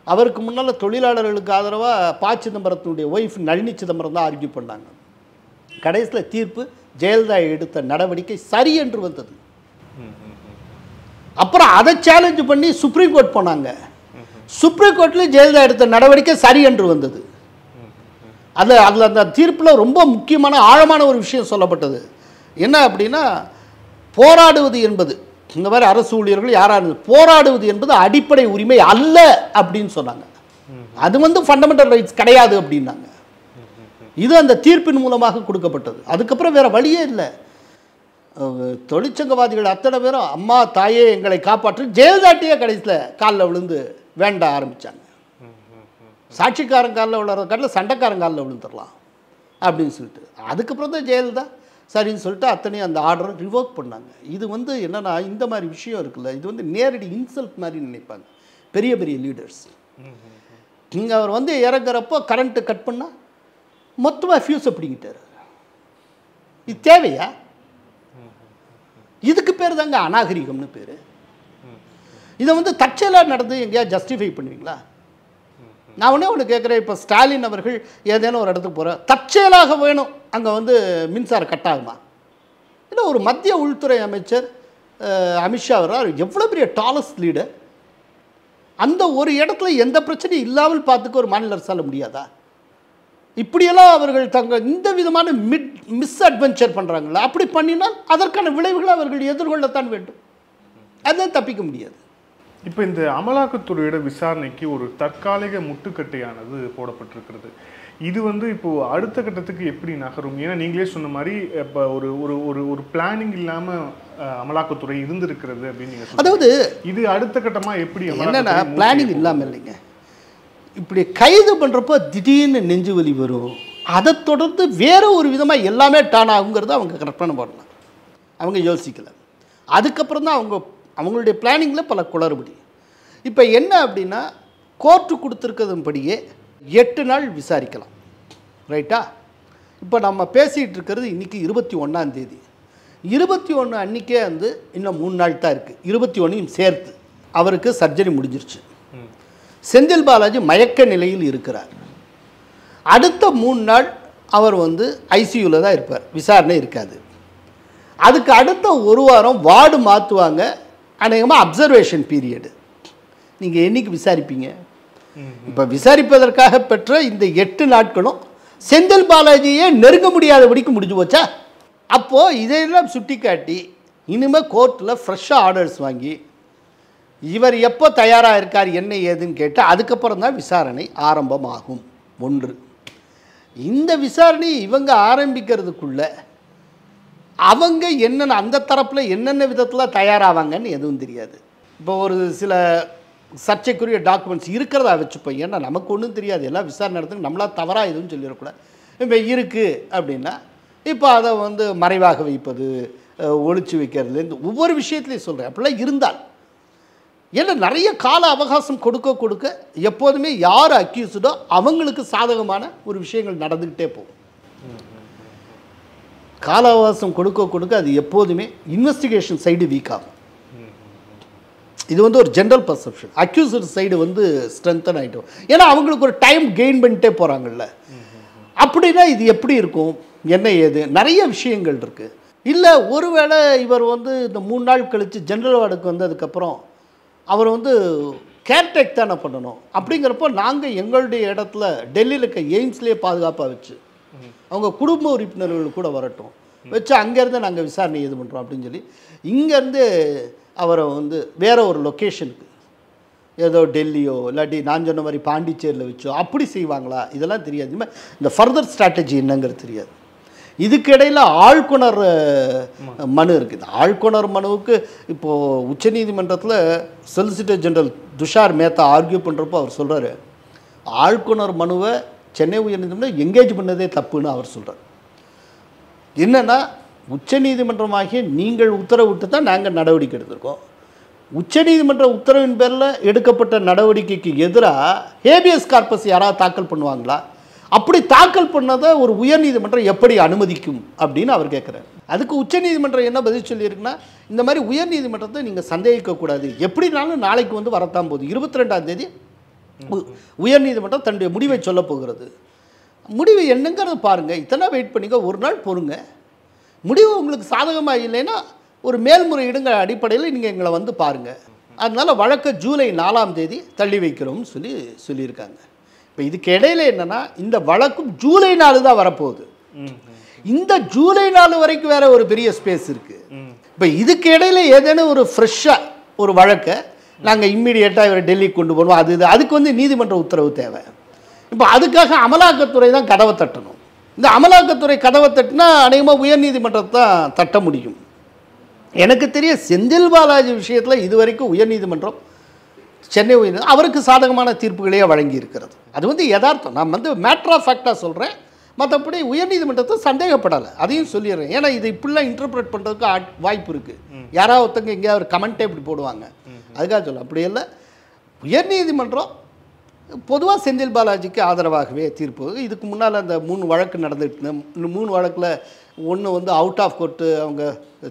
அவருக்கு முன்னால் தொழிலாளர்களுக்கு ஆதரவாக ப. சிதம்பரத்தினுடைய ஒய்ஃப் நளினி சிதம்பரம் தான் ஆர்கியூ பண்ணாங்க. கடைசியில் தீர்ப்பு ஜெயலலிதா எடுத்த நடவடிக்கை சரி என்று வந்தது. அப்புறம் அதை சேலஞ்சு பண்ணி சுப்ரீம் கோர்ட் போனாங்க. சுப்ரீம் கோர்ட்டில் ஜெயலலிதா எடுத்த நடவடிக்கை சரி என்று வந்தது. அதில் அந்த தீர்ப்பில் ரொம்ப முக்கியமான ஆழமான ஒரு விஷயம் சொல்லப்பட்டது. என்ன அப்படின்னா, போராடுவது என்பது, இந்த மாதிரி அரசு ஊழியர்கள் யாராவது போராடுவது என்பது அடிப்படை உரிமை அல்ல அப்படின்னு சொன்னாங்க. அது வந்து ஃபண்டமெண்டல் ரைட்ஸ் கிடையாது அப்படின்னாங்க. இது அந்த தீர்ப்பின் மூலமாக கொடுக்கப்பட்டது. அதுக்கப்புறம் வேறு வழியே இல்லை. தொழிற்சங்கவாதிகள் அத்தனை பேரும் அம்மா தாயே எங்களை காப்பாற்று ஜெயலலிதாட்டியே கடைசியில் காலில் விழுந்து வேண்ட ஆரம்பித்தாங்க. சாட்சிக்காரன் காலில் விழுற காலில் சண்டைக்காரன் காலில் விழுந்துடலாம் அப்படின்னு சொல்லிட்டு அதுக்கப்புறம் தான் ஜெயலலிதா சரின்னு சொல்லிட்டு அத்தனையும் அந்த ஆர்டரை ரிவோக் பண்ணாங்க. இது வந்து என்னென்னா, இந்த மாதிரி விஷயம் இருக்குல்ல, இது வந்து நேரடி இன்சல்ட் மாதிரி நினைப்பாங்க பெரிய பெரிய லீடர்ஸ். நீங்கள் அவர் வந்து இறங்குறப்போ கரண்ட்டு கட் பண்ணால் மொத்தமாக ஃபியூஸை பிடிங்கிட்டார். இது தேவையா? இதுக்கு பேர் தாங்க அநாகரிகம்னு பேர். இதை வந்து தற்செயலாக நடந்து எங்கேயா ஜஸ்டிஃபை பண்ணுவீங்களா? நான் ஒன்று கேட்குறேன். இப்போ ஸ்டாலின் அவர்கள் ஏதேனும் ஒரு இடத்துக்கு போகிற தற்செயலாக வேணும் அங்கே வந்து மின்சாரம் கட் ஆகுமா? இல்லை, ஒரு மத்திய உள்துறை அமைச்சர் அமித்ஷா வர்றார், எவ்வளோ பெரிய டாலஸ்ட் லீடர், அந்த ஒரு இடத்துல எந்த பிரச்சனையும் இல்லாமல் பார்த்துக்க ஒரு மாநில அரசால் முடியாதா? இப்படியெல்லாம் அவர்கள் இந்த விதமான மிஸ் அட்வென்ச்சர் பண்ணுறாங்களா? அப்படி பண்ணினால் அதற்கான விளைவுகளை அவர்கள் எதிர்கொள்ளத்தான் வேண்டும். அதான் தப்பிக்க முடியாது. இப்போ இந்த அமலாக்கத்துறையோட விசாரணைக்கு ஒரு தற்காலிக முட்டுக்கட்டையானது போடப்பட்டிருக்கிறது. இது வந்து இப்போது அடுத்த கட்டத்துக்கு எப்படி நகரும்? ஏன்னா நீங்களே சொன்ன மாதிரி இப்போ ஒரு ஒரு ஒரு பிளானிங் இல்லாமல் அமலாக்கத்துறை இருந்திருக்கிறது அப்படின்னு நீங்கள், அதாவது இது அடுத்த கட்டமாக எப்படி என்னென்னா, பிளானிங் இல்லாமல் இல்லைங்க. இப்படி கைது பண்ணுறப்போ திடீர்னு நெஞ்சு வலி வரும். அதை தொடர்ந்து வேறு ஒரு விதமாக எல்லாமே டான் ஆகுங்கிறத அவங்க கற்பனை பண்ணலாம். அவங்க யோசிக்கலை. அதுக்கப்புறம் தான் அவங்களுடைய பிளானிங்கில் பல குளறுபடி. இப்போ என்ன அப்படின்னா, கோர்ட்டு கொடுத்துருக்கிறதுபடியே 8 நாள் விசாரிக்கலாம், ரைட்டா? இப்போ நம்ம பேசிகிட்டு இருக்கிறது இன்றைக்கி 21ஆம் தேதி. 21 அன்றைக்கே வந்து இன்னும் 3 நாள் தான் இருக்குது. 21 சேர்த்து அவருக்கு சர்ஜரி முடிஞ்சிருச்சு. செந்தில் பாலாஜி மயக்க நிலையில் இருக்கிறார். அடுத்த 3 நாள் அவர் வந்து ஐசியூவில் தான் இருப்பார், விசாரணை இருக்காது. அதுக்கு அடுத்த 1 வாரம் வார்டு மாற்றுவாங்க, அநேகமாக அப்சர்வேஷன் பீரியடு. நீங்கள் என்னைக்கு விசாரிப்பீங்க? இப்போ விசாரிப்பதற்காக பெற்ற இந்த 8 நாட்களும் செந்தில் பாலாஜியே நெருங்க முடியாதபடிக்கு முடிஞ்சு போச்சா? அப்போது இதையெல்லாம் சுட்டி காட்டி இனிமேல் கோர்ட்டில் ஃப்ரெஷ்ஷாக ஆர்டர்ஸ் வாங்கி இவர் எப்போ தயாராக இருக்கார் என்ன ஏதுன்னு கேட்டு அதுக்கப்புறம் தான் விசாரணை ஆரம்பமாகும். ஒன்று, இந்த விசாரணை இவங்க ஆரம்பிக்கிறதுக்குள்ள அவங்க என்னென்ன அந்த தரப்பில் என்னென்ன விதத்தில் தயாராவாங்கன்னு எதுவும் தெரியாது. இப்போ ஒரு சில சர்ச்சைக்குரிய டாக்குமெண்ட்ஸ் இருக்கிறதா வச்சுப்போம். ஏன்னா நமக்கு ஒன்றும் தெரியாது, எல்லாம் விசாரணை நடத்துக்கு நம்மளால் தவறாக எதுவும் சொல்லிடக்கூடாது. இப்போ இருக்குது அப்படின்னா இப்போ அதை மறைவாக வைப்பது, ஒழிச்சு வைக்கிறதுலேருந்து ஒவ்வொரு விஷயத்துலையும் சொல்கிறேன். அப்படிலாம் இருந்தால் ஏன்னா நிறைய கால அவகாசம் கொடுக்க எப்போதுமே யார் அக்யூஸ்டோ அவங்களுக்கு சாதகமான ஒரு விஷயங்கள் நடந்துக்கிட்டே போகும். கால அவகாசம் கொடுக்க அது எப்போதுமே இன்வெஸ்டிகேஷன் சைடு வீக் ஆகும். இது ஒரு general perception. Accused side strengthen ஆகிட்டோம். ஏன்னா அவங்களுக்கு ஒரு டைம் கெயின் பண்ணிட்டே போகிறாங்கல்ல. அப்படின்னா இது எப்படி இருக்கும், என்ன ஏது, நிறைய விஷயங்கள் இருக்குது. இல்லை ஒருவேளை இவர் இந்த 3 நாள் கழித்து ஜென்ரல் வார்டுக்கு வந்ததுக்கப்புறம் அவர் கேர்டேக் தானே பண்ணணும். அப்படிங்கிறப்போ நாங்கள் எங்களுடைய இடத்துல டெல்லியில் இருக்க எய்ம்ஸ்லேயே பாதுகாப்பாக வச்சு அவங்க குடும்ப உறுப்பினர்கள் கூட வரட்டும் வச்சு அங்கேருந்து நாங்கள் விசாரணை இது பண்ணுறோம் அப்படின்னு சொல்லி இங்கேருந்து அவரை வேறு ஒரு லொக்கேஷனுக்கு ஏதோ டெல்லியோ இல்லாட்டி நான் சொன்ன மாதிரி பாண்டிச்சேரியில் வச்சோ அப்படி செய்வாங்களா இதெல்லாம் தெரியாது. இந்த ஃபர்தர் ஸ்ட்ராட்டஜி என்னங்கிறது தெரியாது. இதுக்கிடையில் ஆழ்குணர் மனு இருக்குது. ஆழ்குணர் மனுவுக்கு இப்போது உச்சநீதிமன்றத்தில் solicitor general Tushar Mehta argue பண்ணுறப்போ அவர் சொல்கிறார், ஆழ்குணர் மனுவை சென்னை உயர்நீதிமன்றம் எங்கேஜ் பண்ணதே தப்புன்னு அவர் சொல்கிறார். என்னென்னா உச்சநீதிமன்றமாகிய நீங்கள் உத்தரவிட்டு தான் நாங்கள் நடவடிக்கை எடுத்திருக்கோம். உச்சநீதிமன்ற உத்தரவின் பேரில் எடுக்கப்பட்ட நடவடிக்கைக்கு எதிராக ஹேபியஸ் கார்பஸ் யாராவது தாக்கல் பண்ணுவாங்களா? அப்படி தாக்கல் பண்ணதை ஒரு உயர்நீதிமன்றம் எப்படி அனுமதிக்கும் அப்படின்னு அவர் கேட்குறாரு. அதுக்கு உச்சநீதிமன்றம் என்ன பதில் சொல்லியிருக்குன்னா, இந்த மாதிரி உயர்நீதிமன்றத்தை நீங்கள் சந்தேகிக்கக்கூடாது, எப்படினாலும் நாளைக்கு வரத்தான் போகுது. 22ஆம் தேதி உயர்நீதிமன்றம் தன்னுடைய முடிவை சொல்ல போகிறது. முடிவு என்னங்கிறத பாருங்கள், இத்தனை வெயிட் பண்ணிங்க, ஒரு நாள் பொறுங்க. முடிவு உங்களுக்கு சாதகமாக இல்லைன்னா ஒரு மேல்முறையீடுங்கிற அடிப்படையில் நீங்கள் எங்களை பாருங்கள். அதனால் வழக்கை ஜூலை 4ஆம் தேதி தள்ளி வைக்கிறோம்னு சொல்லியிருக்காங்க. இப்போ இதுக்கு இடையில என்னென்னா இந்த வழக்கும் ஜூலை 4 தான் வரப்போகுது. இந்த ஜூலை 4 வரைக்கும் வேறு ஒரு பெரிய ஸ்பேஸ் இருக்குது. இப்போ இதுக்கு இடையில ஏதேனும் ஒரு ஃப்ரெஷ்ஷாக ஒரு வழக்கை நாங்கள் இம்மீடியட்டாக இவரை டெல்லிக்கு கொண்டு போகணும், அதுக்கு நீதிமன்ற உத்தரவு தேவை. இப்போ அதுக்காக அமலாக்கத்துறை தான் கதவை தட்டணும். இந்த அமலாக்கத்துறை கதவை தட்டினா அநேகமாக உயர்நீதிமன்றத்தை தான் தட்ட முடியும். எனக்கு தெரிய செந்தில் பாலாஜி விஷயத்தில் இதுவரைக்கும் உயர்நீதிமன்றம் சென்னை உயர்நீதிமன்றம் அவருக்கு சாதகமான தீர்ப்புகளையே வழங்கி இருக்கிறது. அது யதார்த்தம். நான் மேட்டர் ஆஃப் ஃபேக்டாக சொல்கிறேன். மற்றபடி உயர்நீதிமன்றத்தை சந்தேகப்படலை, அதையும் சொல்லிடுறேன். ஏன்னா இது இப்படிலாம் இன்டர்பிரேட் பண்ணுறதுக்கு வாய்ப்பு இருக்குது. யாராவது ஒருத்தங்க எங்கேயாவது ஒரு கமெண்ட்டே இப்படி போடுவாங்க, அதுக்காக சொல்ல. அப்படி இல்லை, உயர்நீதிமன்றம் பொதுவாக செந்தில் பாலாஜிக்கு ஆதரவாகவே தீர்ப்பு. இதுக்கு முன்னால் அந்த 3 வழக்கு நடந்துட்டு, இந்த 3 வழக்கில் ஒன்று அவுட் ஆஃப் கோர்ட்டு அவங்க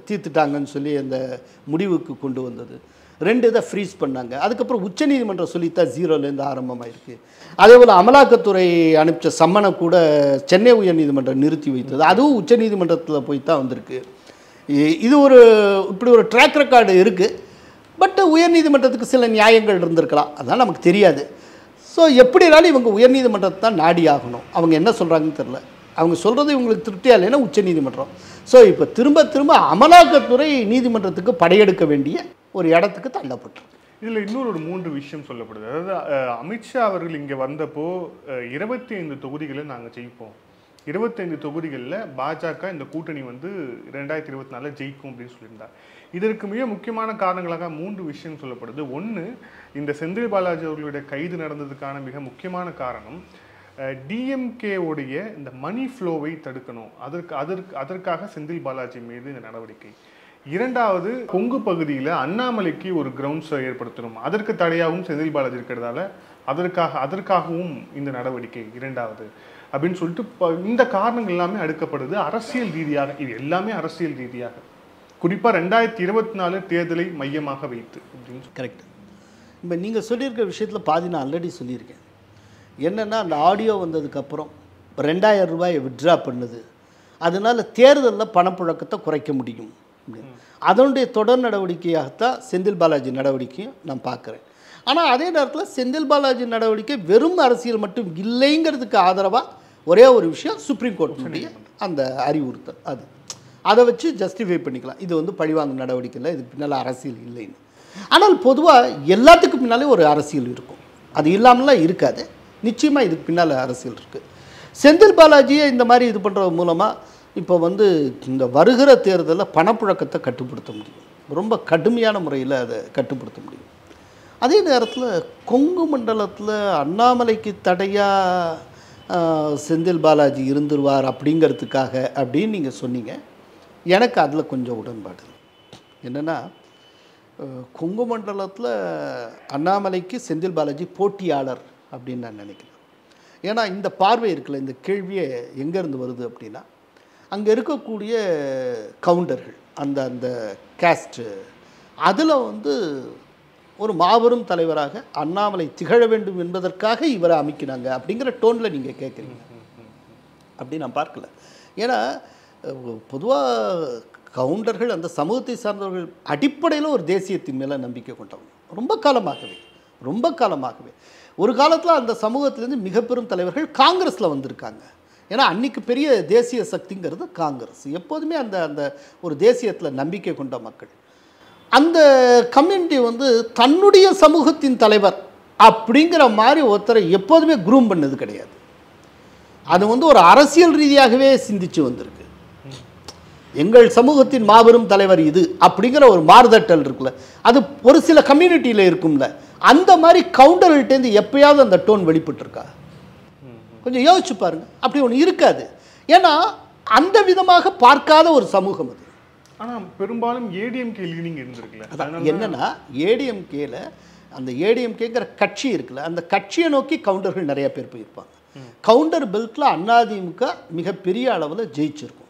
தீர்த்துட்டாங்கன்னு சொல்லி அந்த முடிவுக்கு கொண்டு வந்தது. 2 இதை ஃப்ரீஸ் பண்ணாங்க. அதுக்கப்புறம் உச்சநீதிமன்றம் சொல்லித்தான் 0லேருந்து ஆரம்பமாயிருக்கு. அதே போல் அமலாக்கத்துறை அனுப்பிச்ச சம்மனை கூட சென்னை உயர்நீதிமன்றம் நிறுத்தி வைத்தது. அதுவும் உச்சநீதிமன்றத்தில் போய் தான் வந்திருக்கு. இது இப்படி ஒரு ட்ராக் ரெக்கார்டு இருக்குது. பட் உயர்நீதிமன்றத்துக்கு சில நியாயங்கள் இருந்திருக்கலாம், அதனால் நமக்கு தெரியாது. ஸோ எப்படினாலும் இவங்க உயர்நீதிமன்றத்தை தான் நாடி ஆகணும். அவங்க என்ன சொல்கிறாங்கன்னு தெரில. அவங்க சொல்கிறது இவங்களுக்கு திருப்தியாக இல்லைன்னா உச்சநீதிமன்றம். ஸோ இப்போ திரும்ப அமலாக்கத்துறை நீதிமன்றத்துக்கு படையெடுக்க வேண்டிய ஒரு இடத்துக்கு தள்ளப்பட்டிருக்கு. இதில் இன்னொரு 3 விஷயம் சொல்லப்படுது. அதாவது அமித்ஷா அவர்கள் இங்கே வந்தப்போ 25 தொகுதிகளை நாங்கள் ஜெயிப்போம், 25 தொகுதிகளில் பாஜக இந்த கூட்டணி 2024 ஜெயிக்கும் அப்படின்னு சொல்லியிருந்தார். இதற்கு மிக முக்கியமான காரணங்களாக 3 விஷயம் சொல்லப்படுது. ஒன்று, இந்த செந்தில் பாலாஜி அவர்களுடைய கைது நடந்ததுக்கான மிக முக்கியமான காரணம் டிஎம்கேவுடைய இந்த மணி ஃப்ளோவை தடுக்கணும், அதற்காக செந்தில் பாலாஜி மீது இந்த நடவடிக்கை. இரண்டாவது, கொங்கு பகுதியில் அண்ணாமலைக்கு ஒரு கிரவுண்ட்ஸை ஏற்படுத்தணும், அதற்கு தடையாகவும் செந்தில் பாலாஜி இருக்கிறதால அதற்காகவும் இந்த நடவடிக்கை இரண்டாவது அப்படின்னு சொல்லிட்டு இந்த காரணங்கள் எல்லாமே அடுக்கப்படுது அரசியல் ரீதியாக. இது எல்லாமே அரசியல் ரீதியாக, குறிப்பாக 2024 தேர்தலை மையமாக வைத்து அப்படின்னு. கரெக்ட். இப்போ நீங்கள் சொல்லியிருக்க விஷயத்தில் பாதி நான் ஆல்ரெடி சொல்லியிருக்கேன். என்னென்னா அந்த ஆடியோ வந்ததுக்கப்புறம் 2000 ரூபாயை வித்ட்ரா பண்ணுது, அதனால் தேர்தலில் பணப்புழக்கத்தை குறைக்க முடியும் அதனுடைய தொடர் நடவடிக்கையாகத்தான் செந்தில் பாலாஜி நடவடிக்கையும் நான் பார்க்குறேன். ஆனால் அதே நேரத்தில் செந்தில் பாலாஜி நடவடிக்கை வெறும் அரசியல் மட்டும் இல்லைங்கிறதுக்கு ஆதரவாக ஒரே ஒரு விஷயம் சுப்ரீம் கோர்ட்டினுடைய அந்த அறிவுறுத்தல். அதை வச்சு ஜஸ்டிஃபை பண்ணிக்கலாம். இது வந்து பழிவாங்கும் நடவடிக்கை இல்லை, இதுக்கு பின்னால் அரசியல் இல்லைன்னு. ஆனால் பொதுவாக எல்லாத்துக்கும் பின்னாலே ஒரு அரசியல் இருக்கும், அது இல்லாமலாம் இருக்காது. நிச்சயமாக இதுக்கு பின்னால் அரசியல் இருக்குது. செந்தில் பாலாஜியை இந்த மாதிரி இது பண்ணுறது மூலமாக இப்போ வந்து இந்த வருகிற தேர்தலில் பணப்புழக்கத்தை கட்டுப்படுத்த முடியும், ரொம்ப கடுமையான முறையில் அதை கட்டுப்படுத்த முடியும். அதே நேரத்தில் கொங்கு மண்டலத்தில் அண்ணாமலைக்கு தடையாக செந்தில் பாலாஜி இருந்துருவார் அப்படிங்கிறதுக்காக அப்படின்னு நீங்கள் சொன்னீங்க. எனக்கு அதில் கொஞ்சம் உடன்பாடு. என்னென்னா, கொங்கு மண்டலத்தில் அண்ணாமலைக்கு செந்தில் பாலாஜி போட்டியாளர் அப்படின்னு நான் நினைக்கிறேன். ஏன்னா இந்த பார்வை இருக்குல்ல, இந்த கேள்வியே எங்கேருந்து வருது அப்படின்னா, அங்கே இருக்கக்கூடிய கவுண்டர்கள் அந்த அந்த கேஸ்ட்டு அதில் வந்து ஒரு மாபெரும் தலைவராக அண்ணாமலை திகழ வேண்டும் என்பதற்காக இவரை அமைக்கிறாங்க அப்படிங்கிற டோனில் நீங்கள் கேட்குறீங்க. அப்படி நான் பார்க்கல. ஏன்னா பொதுவாக கவுண்டர்கள் அந்த சமூகத்தை சார்ந்தவர்கள் அடிப்படையில் ஒரு தேசியத்தின் மேலே நம்பிக்கை கொண்டவங்க ரொம்ப காலமாகவே. ஒரு காலத்தில் அந்த சமூகத்திலேருந்து மிக பெரும் தலைவர்கள் காங்கிரஸில் வந்திருக்காங்க. ஏன்னா அன்றைக்கி பெரிய தேசிய சக்திங்கிறது காங்கிரஸ். எப்போதுமே அந்த அந்த ஒரு தேசியத்தில் நம்பிக்கை கொண்ட மக்கள். அந்த கம்யூனிட்டி வந்து தன்னுடைய சமூகத்தின் தலைவர் அப்படிங்கிற மாதிரி ஒருத்தரை எப்போதுமே குரூம் பண்ணது கிடையாது. அது வந்து ஒரு அரசியல் ரீதியாகவே சிந்திச்சு வந்திருக்கு. எங்கள் சமூகத்தின் மாபெரும் தலைவர் இது அப்படிங்கிற ஒரு மாறுதட்டல் இருக்குல்ல, அது ஒரு சில கம்யூனிட்டியில் இருக்கும்ல, அந்த மாதிரி கவுண்டர்கள்ட்டேருந்து எப்பயாவது அந்த டோன் வெளிப்பட்டிருக்கா? கொஞ்சம் யோசிச்சு பாருங்க. அப்படி ஒன்று இருக்காது. ஏன்னா அந்த விதமாக பார்க்காத ஒரு சமூகம் அது. ஆனால் பெரும்பாலும் ஏடிஎம்கே லீனிங் இருந்திருக்குல்ல. என்னன்னா ஏடிஎம்கேல அந்த ஏடிஎம்கேங்கிற கட்சி இருக்குல்ல, அந்த கட்சியை நோக்கி கவுண்டர்கள் நிறைய பேர் போயிருப்பாங்க. கவுண்டர் பெல்ட்ல அதிமுக மிகப்பெரிய அளவில் ஜெயிச்சிருக்கும்.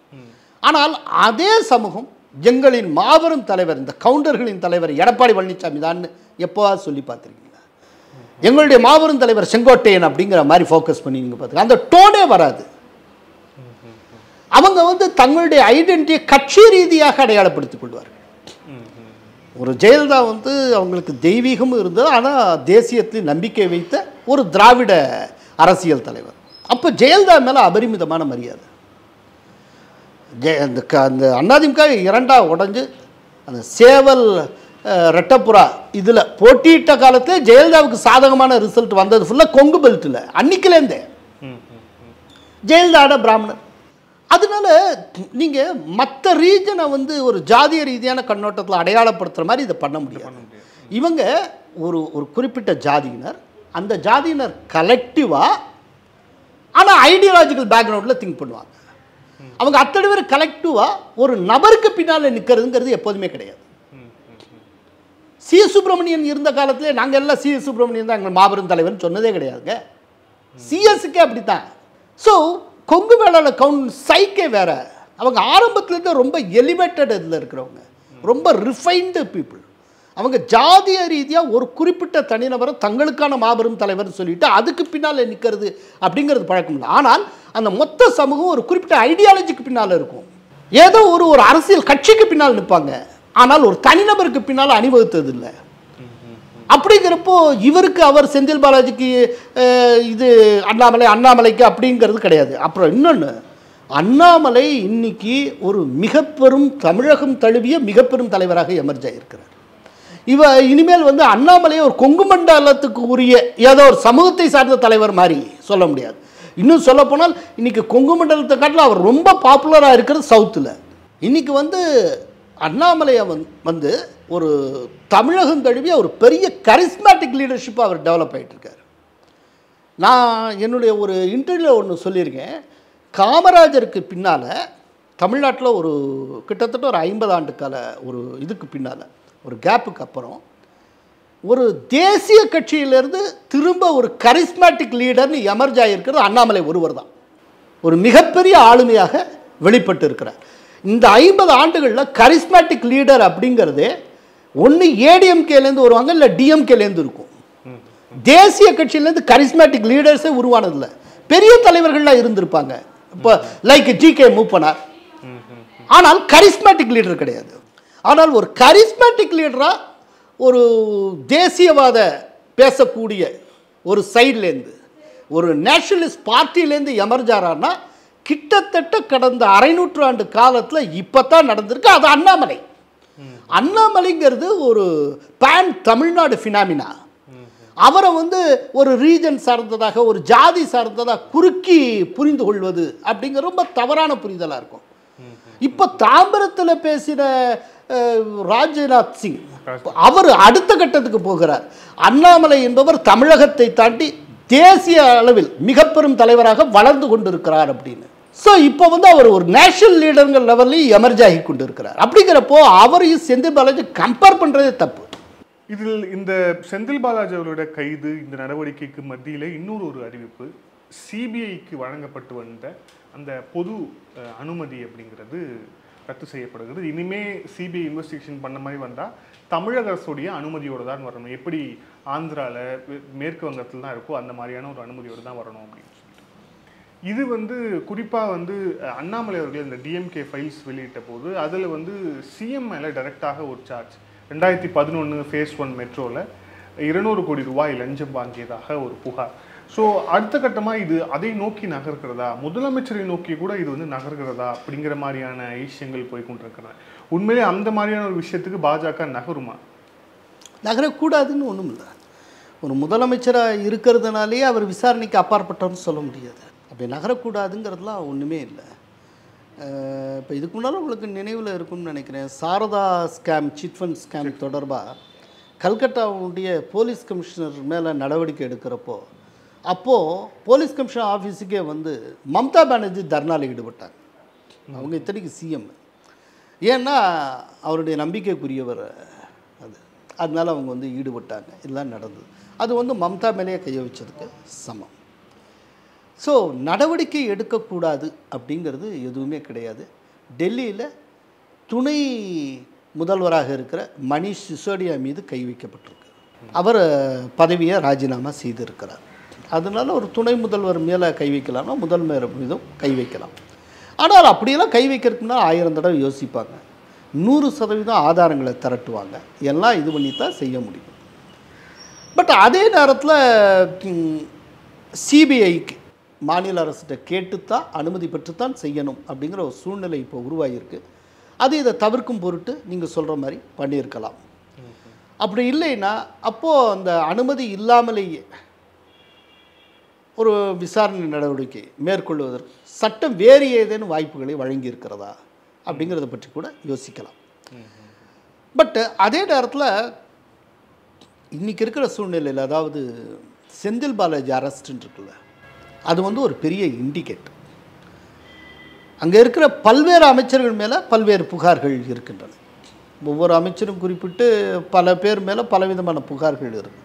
ஆனால் அதே சமூகம் எங்களின் மாபெரும் தலைவர், இந்த கவுண்டர்களின் தலைவர் எடப்பாடி பழனிசாமி தான் எப்போவாது சொல்லி பார்த்துருக்கீங்களா? எங்களுடைய மாபெரும் தலைவர் செங்கோட்டையன் அப்படிங்கிற மாதிரி ஃபோக்கஸ் பண்ணி நீங்கள் பார்த்துருங்க. அந்த டோனே வராது. அவங்க வந்து தங்களுடைய ஐடென்டிட்டியை கட்சி ரீதியாக அடையாளப்படுத்திக் கொள்வார்கள். ஒரு ஜெயலலிதா வந்து அவங்களுக்கு தெய்வீகமும் இருந்தது, ஆனால் தேசியத்தில் நம்பிக்கை வைத்த ஒரு திராவிட அரசியல் தலைவர். அப்போ ஜெயலலிதா மேலே அபரிமிதமான மரியாதை. அந்த அதிமுக இரண்டாக உடஞ்சு அந்த சேவல் ரெட்டப்புறா இதில் போட்டியிட்ட காலத்தில் ஜெயலலிதாவுக்கு சாதகமான ரிசல்ட் வந்தது ஃபுல்லாக கொங்கு பெல்ட்டில் அன்னைக்குலேருந்தே. ஜெயலலிதாவோட பிராமணர். அதனால நீங்கள் மற்ற ரீஜனை வந்து ஒரு ஜாதிய ரீதியான கண்ணோட்டத்தில் அடையாளப்படுத்துகிற மாதிரி இதை பண்ண முடியாது. இவங்க ஒரு ஒரு குறிப்பிட்ட ஜாதியினர், அந்த ஜாதியினர் கலெக்டிவாக ஆனால் ஐடியாலஜிக்கல் பேக்ரவுண்டில் திங்க் பண்ணுவாங்க. அவங்க அத்தனை பேர் கலெக்டிவாக ஒரு நபருக்கு பின்னால் நிற்கிறதுங்கிறது எப்போதுமே கிடையாது. சி சுப்பிரமணியன் இருந்த காலத்திலே நாங்கள் எல்லாம் சி சுப்பிரமணியன் தான் எங்கள் மாபெரும் தலைவர்னு சொன்னதே கிடையாதுங்க. சிஎஸ்க்கே அப்படித்தான். ஸோ கொங்கு வேளாள சைக்கே வேற. அவங்க ஆரம்பத்துலேருந்து ரொம்ப எலிவேட்டட் இதில் இருக்கிறவங்க, ரொம்ப ரிஃபைன்டு பீப்புள். அவங்க ஜாதிய ரீதியாக ஒரு குறிப்பிட்ட தனிநபரை தங்களுக்கான மாபெரும் தலைவர்னு சொல்லிட்டு அதுக்கு பின்னால் நிற்கிறது அப்படிங்கிறது பழக்கம் இல்லை. ஆனால் அந்த மொத்த சமூகம் ஒரு குறிப்பிட்ட ஐடியாலஜிக்கு பின்னால் இருக்கும். ஏதோ ஒரு ஒரு அரசியல் கட்சிக்கு பின்னால் நிற்பாங்க, ஆனால் ஒரு தனிநபருக்கு பின்னால் அணிவகுத்தது இல்லை. அப்படிங்கிறப்போ இவருக்கு அவர் செந்தில் பாலாஜிக்கு இது அண்ணாமலைக்கு அப்படிங்கிறது கிடையாது. அப்புறம் இன்னொன்று, அண்ணாமலை இன்னைக்கு ஒரு மிகப்பெரும் தமிழகம் தழுவிய மிகப்பெரும் தலைவராக எமர்ஜ் ஆகியிருக்கிறார். இனிமேல் வந்து அண்ணாமலையை ஒரு கொங்கு மண்டலத்துக்கு உரிய ஏதோ ஒரு சமூகத்தை சார்ந்த தலைவர் மாதிரி சொல்ல முடியாது. இன்னும் சொல்லப்போனால் இன்னைக்கு கொங்கு மண்டலத்தை காட்டில் அவர் ரொம்ப பாப்புலராக இருக்கிறது சவுத்தில். இன்னைக்கு வந்து அண்ணாமலையை வந்து ஒரு தமிழகம் தழுவிய ஒரு பெரிய கரிஸ்மேட்டிக் லீடர்ஷிப்பாக அவர் டெவலப் ஆகிட்டுருக்கார். நான் என்னுடைய ஒரு இன்டர்வியூவில் ஒன்று சொல்லியிருக்கேன். காமராஜருக்கு பின்னால் தமிழ்நாட்டில் ஒரு கிட்டத்தட்ட ஒரு 50 ஆண்டு கால ஒரு இதுக்கு பின்னால் ஒரு கேப்புக்கு அப்புறம் ஒரு தேசிய கட்சியிலேருந்து திரும்ப ஒரு கரிஸ்மேட்டிக் லீடர்னு எமர்ஜ் ஆகியிருக்கிறது அண்ணாமலை ஒருவர் தான். ஒரு மிகப்பெரிய ஆளுமையாக வெளிப்பட்டு இருக்கிறார். இந்த 50 ஆண்டுகளில் கரிஸ்மேட்டிக் லீடர் அப்படிங்கிறதே ஒன்று ஏடிஎம்கேலேருந்து வருவாங்க, இல்லை டிஎம்கேலேருந்து இருக்கும். தேசிய கட்சியிலேருந்து கரிஸ்மேட்டிக் லீடர்ஸே உருவானதில்லை. பெரிய தலைவர்கள்லாம் இருந்திருப்பாங்க, இப்போ லைக் ஜி.கே. மூப்பனார், ஆனால் கரிஸ்மேட்டிக் லீடர் கிடையாது. ஆனால் ஒரு கரிஸ்மேட்டிக் லீடராக ஒரு தேசியவாத பேசக்கூடிய ஒரு சைட்லேருந்து ஒரு நேஷனலிஸ்ட் பார்ட்டிலேருந்து எமர்ஜாரானா கிட்டத்தட்ட கடந்த அரை நூற்றாண்டு காலத்தில் இப்போ தான் நடந்திருக்கு. அது அண்ணாமலை. அண்ணாமலைங்கிறது ஒரு பேன் தமிழ்நாடு ஃபினாமினா. அவரை ஒரு ரீஜன் சார்ந்ததாக ஒரு ஜாதி சார்ந்ததாக குறுக்கி புரிந்து கொள்வது அப்படிங்கிற ரொம்ப தவறான புரிதலாக இருக்கும். இப்போ தாம்பரத்தில் பேசின ராஜ்நாத் சிங் அவர் அடுத்த கட்டத்துக்கு போகிறார். அண்ணாமலை என்பவர் தமிழகத்தை தாண்டி தேசிய அளவில் மிக பெரும் தலைவராக வளர்ந்து கொண்டிருக்கிறார் அப்படின்னு. ஸோ இப்போ அவர் ஒரு நேஷனல் லீடருங்கிற லெவல்லையும் எமர்ஜ் ஆகி கொண்டு இருக்கிறார். அப்படிங்கிறப்போ அவரையும் செந்தில் பாலாஜி கம்பேர் பண்ணுறதே தப்பு. இதில் இந்த செந்தில் பாலாஜி அவர்களோட கைது இந்த நடவடிக்கைக்கு மத்தியில் இன்னொரு ஒரு அறிவிப்பு, சிபிஐக்கு வழங்கப்பட்டு வந்த அந்த பொது அனுமதி அப்படிங்கிறது ரத்து செய்யப்படுகிறது. இனிமே சிபிஐ இன்வெஸ்டிகேஷன் பண்ண மாதிரி வந்தால் தமிழக அரசுடைய அனுமதியோடு தான் வரணும். எப்படி ஆந்திராவில் மேற்கு வங்கத்தில் தான் இருக்கோ அந்த மாதிரியான ஒரு அனுமதியோடு தான் வரணும் அப்படின்னு சொல்லிட்டு இது குறிப்பாக அண்ணாமலை அவர்கள் இந்த டிஎம்கே ஃபைல்ஸ் வெளியிட்ட போது அதில் சிஎம் மேலே டைரெக்டாக ஒரு சார்ஜ் 2011 ஃபேஸ் 1 மெட்ரோவில் 200 கோடி ரூபாய் லஞ்சம் வாங்கியதாக ஒரு புகார். ஸோ அடுத்த கட்டமாக இது அதை நோக்கி நகர்கிறதா, முதலமைச்சரை நோக்கி கூட இது நகர்கிறதா அப்படிங்கிற மாதிரியான விஷயங்கள் போய் கொண்டிருக்கிறேன். உண்மையிலே அந்த மாதிரியான ஒரு விஷயத்துக்கு பாஜக நகருமா? நகரக்கூடாதுன்னு ஒன்றும் இல்லை. ஒரு முதலமைச்சராக இருக்கிறதுனாலே அவர் விசாரணைக்கு அப்பாற்பட்டோன்னு சொல்ல முடியாது. அப்படி நகரக்கூடாதுங்கிறதுலாம் ஒன்றுமே இல்லை. இப்போ இதுக்கு முன்னால் உங்களுக்கு நினைவில் இருக்கும்னு நினைக்கிறேன், Saradha scam, chit fund scam தொடர்பாக கல்கட்டாவுடைய போலீஸ் கமிஷனர் மேலே நடவடிக்கை எடுக்கிறப்போ அப்போது போலீஸ் கமிஷனர் ஆஃபீஸுக்கே மம்தா பானர்ஜி தர்னாவில் ஈடுபட்டாங்க. அவங்க இத்தனைக்கு சிஎம். ஏன்னா அவருடைய நம்பிக்கைக்குரியவர் அதனால் அவங்க ஈடுபட்டாங்க. இதெல்லாம் நடந்தது. அது மம்தா மேலேயே கைய வச்சதுக்கு சமம். ஸோ நடவடிக்கை எடுக்கக்கூடாது அப்படிங்கிறது எதுவுமே கிடையாது. டெல்லியில் துணை முதல்வராக இருக்கிற மணிஷ் சிசோடியா மீது கை வைக்கப்பட்டிருக்கு. அவர் பதவியை ராஜினாமா செய்திருக்கிறார். அதனால் ஒரு துணை முதல்வர் மேலே கை வைக்கலாம்னா முதல்வர் மீதும் கை வைக்கலாம். ஆனால் அப்படியெல்லாம் கை வைக்கிறதுக்குன்னா 1000 தடவை யோசிப்பாங்க. 100% ஆதாரங்களை திரட்டுவாங்க. எல்லாம் இது பண்ணி தான் செய்ய முடியும். பட் அதே நேரத்தில் சிபிஐக்கு மாநில அரசிட்ட கேட்டுத்தான் அனுமதி பெற்றுத்தான் செய்யணும் அப்படிங்கிற ஒரு சூழ்நிலை இப்போ உருவாகியிருக்கு. அது இதை தவிர்க்கும் பொருட்டு நீங்கள் சொல்கிற மாதிரி பண்ணியிருக்கலாம். அப்படி இல்லைன்னா அப்போது அந்த அனுமதி இல்லாமலேயே ஒரு விசாரணை நடவடிக்கை மேற்கொள்வதற்கு சட்டம் வேறு ஏதேனும் வாய்ப்புகளை வழங்கியிருக்கிறதா அப்படிங்கிறத பற்றி கூட யோசிக்கலாம். பட் அதே நேரத்தில் இன்றைக்கி இருக்கிற சூழ்நிலையில், அதாவது செந்தில் பாலாஜி அரெஸ்ட்டுன்னு இருக்குல்ல, அது ஒரு பெரிய இண்டிகேட்டர். அங்கே இருக்கிற பல்வேறு அமைச்சர்கள் மேலே பல்வேறு புகார்கள் இருக்கின்றன. ஒவ்வொரு அமைச்சரும் குறிப்பிட்டு பல பேர் மேலே பலவிதமான புகார்கள் இருக்குது.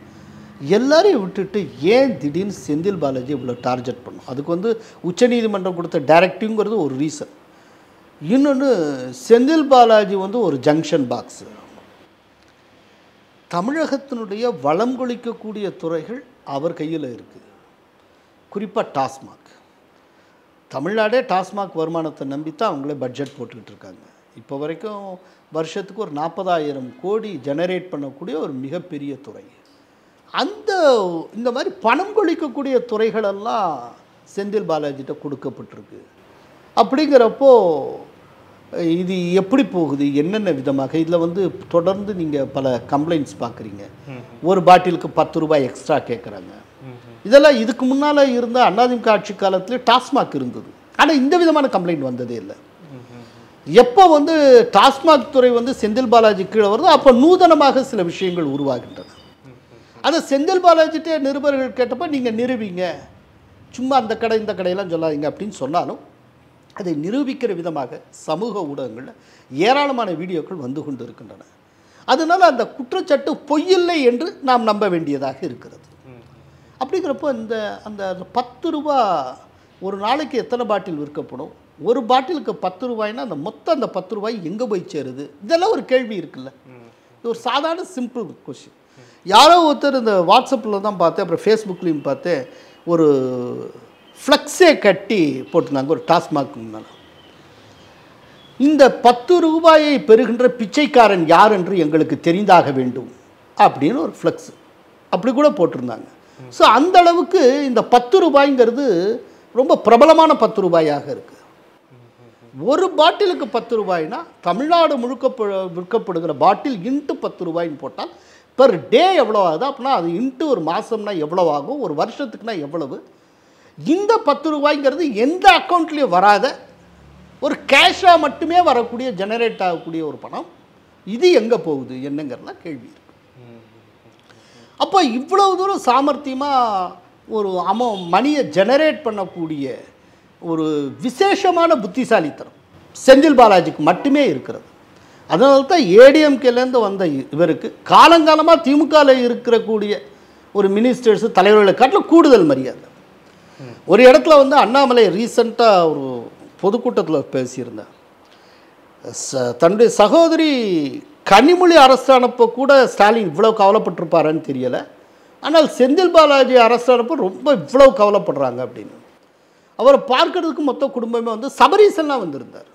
எல்லாரையும் விட்டுட்டு ஏன் திடீர்னு செந்தில் பாலாஜி இவ்வளோ டார்கெட் பண்ணும்? அதுக்கு உச்சநீதிமன்றம் கொடுத்த டைரக்டிவ்ங்கிறது ஒரு ரீசன். இன்னொன்று, செந்தில் பாலாஜி ஒரு ஜங்ஷன் பாக்ஸு. தமிழகத்தினுடைய வளம் கொளிக்கக்கூடிய துறைகள் அவர் கையில் இருக்குது. குறிப்பாக டாஸ்மாக். தமிழ்நாடே டாஸ்மாக் வருமானத்தை நம்பித்தான் அவங்களே பட்ஜெட் போட்டுக்கிட்டு இருக்காங்க. இப்போ வரைக்கும் வருஷத்துக்கு ஒரு 40,000 கோடி ஜெனரேட் பண்ணக்கூடிய ஒரு மிகப்பெரிய துறை. இந்த மாதிரி பணம் கொளிக்கக்கூடிய துறைகளெல்லாம் செந்தில் பாலாஜிட்ட கொடுக்கப்பட்டிருக்கு. அப்படிங்கிறப்போ இது எப்படி போகுது, என்னென்ன விதமாக இதில் தொடர்ந்து நீங்கள் பல கம்ப்ளைண்ட்ஸ் பார்க்குறீங்க. ஒரு பாட்டிலுக்கு 10 ரூபாய் எக்ஸ்ட்ரா கேட்குறாங்க. இதெல்லாம் இதுக்கு முன்னால் இருந்த அதிமுக ஆட்சி காலத்தில் டாஸ்மாக் இருந்தது. ஆனால் இந்த விதமான கம்ப்ளைண்ட் வந்ததே இல்லை. எப்போ டாஸ்மாக் துறை செந்தில் பாலாஜி கீழே வருதோ அப்போ நூதனமாக சில விஷயங்கள் உருவாகின்றன. அதை செந்தில் பாலாஜிட்டே நிருபர்கள் கேட்டப்போ நீங்கள் நிரூபிங்க, சும்மா அந்த கடை இந்த கடையெல்லாம் சொல்லாதீங்க அப்படின்னு சொன்னாலும் அதை நிரூபிக்கிற விதமாக சமூக ஊடகங்களில் ஏராளமான வீடியோக்கள் வந்து கொண்டு இருக்கின்றன. அதனால் அந்த குற்றச்சாட்டு பொய்யில்லை என்று நாம் நம்ப வேண்டியதாக இருக்கிறது. அப்படிங்கிறப்போ அந்த 10 ரூபா ஒரு நாளைக்கு எத்தனை பாட்டில் விற்கப்படும்? ஒரு பாட்டிலுக்கு 10 ரூபாய்னா அந்த 10 ரூபாய் எங்கே போய் சேருது? இதெல்லாம் ஒரு கேள்வி இருக்குல்ல. இது ஒரு சாதாரண சிம்பிள் கொஸ்டின். யாரோ ஒருத்தர் இந்த வாட்ஸ்அப்பில் தான் பார்த்தேன், அப்புறம் ஃபேஸ்புக்லேயும் பார்த்தேன், ஒரு ஃப்ளக்ஸே கட்டி போட்டிருந்தாங்க ஒரு டாஸ்மாக் முன்னால். இந்த 10 ரூபாயை பெறுகின்ற பிச்சைக்காரன் யார் என்று எங்களுக்கு தெரிந்தாக வேண்டும் அப்படின்னு ஒரு ஃப்ளெக்ஸ் அப்படி கூட போட்டிருந்தாங்க. ஸோ அந்த அளவுக்கு இந்த 10 ரூபாய்ங்கிறது ரொம்ப பிரபலமான 10 ரூபாயாக இருக்குது. ஒரு பாட்டிலுக்கு 10 ரூபாய்னா தமிழ்நாடு முழுக்க விற்கப்படுகிற பாட்டில் இன்ட்டு 10 ரூபாய்ன்னு போட்டால் பெர் டே எவ்வளோ ஆகுது அப்படின்னா அது இன்ட்டு ஒரு மாதம்னா எவ்வளோ ஆகும், ஒரு வருஷத்துக்குனா எவ்வளவு. இந்த 10 ரூபாய்ங்கிறது எந்த அக்கௌண்ட்லேயும் வராத ஒரு கேஷாக மட்டுமே வரக்கூடிய ஜெனரேட் ஆகக்கூடிய ஒரு பணம். இது எங்கே போகுது என்னங்கிறதுலாம் கேள்வி இருக்குது. அப்போ இவ்வளவு தூரம் சாமர்த்தியமாக ஒரு மணியை ஜெனரேட் பண்ணக்கூடிய ஒரு விசேஷமான புத்திசாலித்தனம் செந்தில் பாலாஜிக்கு மட்டுமே இருக்கிறது. அதனால தான் ஏடிஎம்கேலேருந்து வந்த இவருக்கு காலங்காலமாக திமுகவில் இருக்கக்கூடிய ஒரு மினிஸ்டர்ஸு தலைவர்களை காட்டிலும் கூடுதல் மரியாதை. ஒரு இடத்துல வந்து அண்ணாமலை ரீசண்டாக ஒரு பொதுக்கூட்டத்தில் பேசியிருந்தேன். தன்னுடைய சகோதரி கனிமொழி அரசானப்போ கூட ஸ்டாலின் இவ்வளோ கவலைப்பட்டிருப்பாரான்னு தெரியலை. ஆனால் செந்தில் பாலாஜி அரசானப்போ ரொம்ப இவ்வளோ கவலைப்படுறாங்க அப்படின்னு. அவரை பார்க்கறதுக்கு மொத்த குடும்பமே வந்து சபரீசன்லாம் வந்திருந்தார்.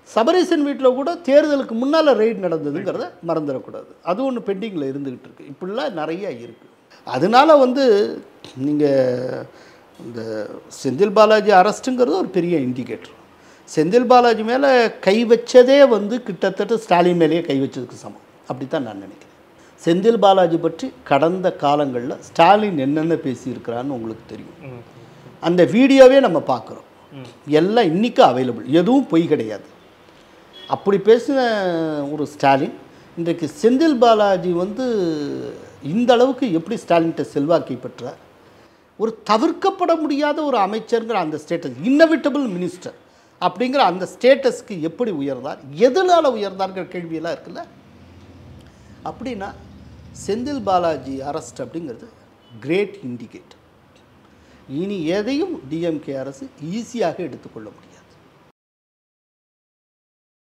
சபரீசன் வீட்டில் கூட தேர்தலுக்கு முன்னால் ரெய்ட் நடந்ததுங்கிறத மறந்துடக்கூடாது. அது ஒன்று பெண்டிங்கில் இருந்துக்கிட்டு இருக்குது. இப்படிலாம் நிறையா இருக்குது. அதனால் வந்து நீங்கள் இந்த செந்தில் பாலாஜி அரெஸ்ட்டுங்கிறது ஒரு பெரிய இண்டிகேட்டர். செந்தில் பாலாஜி மேலே கை வச்சதே வந்து கிட்டத்தட்ட ஸ்டாலின் மேலேயே கை வச்சதுக்கு சமம். அப்படி தான் நான் நினைக்கிறேன். செந்தில் பாலாஜி பற்றி கடந்த காலங்களில் ஸ்டாலின் என்னென்ன பேசியிருக்கிறான்னு உங்களுக்கு தெரியும். அந்த வீடியோவே நம்ம பார்க்குறோம். எல்லாம் இன்றைக்கி அவைலபிள், எதுவும் பொய் கிடையாது. அப்படி பேசின ஒரு ஸ்டாலின் இன்றைக்கு செந்தில் பாலாஜி வந்து இந்த அளவுக்கு எப்படி ஸ்டாலின்கிட்ட செல்வாக்கை பெற்றார், ஒரு தவிர்க்கப்பட முடியாத ஒரு அமைச்சருங்கிற அந்த ஸ்டேட்டஸ், இன்னவிட்டபிள் மினிஸ்டர் அப்படிங்கிற அந்த ஸ்டேட்டஸ்க்கு எப்படி உயர்ந்தார், எதனால் உயர்ந்தார்ங்கிற கேள்வியெல்லாம் இருக்குல்ல. அப்படின்னா செந்தில் பாலாஜி அரெஸ்ட் அப்படிங்கிறது கிரேட் இண்டிகேட்டர். இனி எதையும் டிஎம்கே அரசு ஈஸியாக எடுத்துக்கொள்ள முடியாது.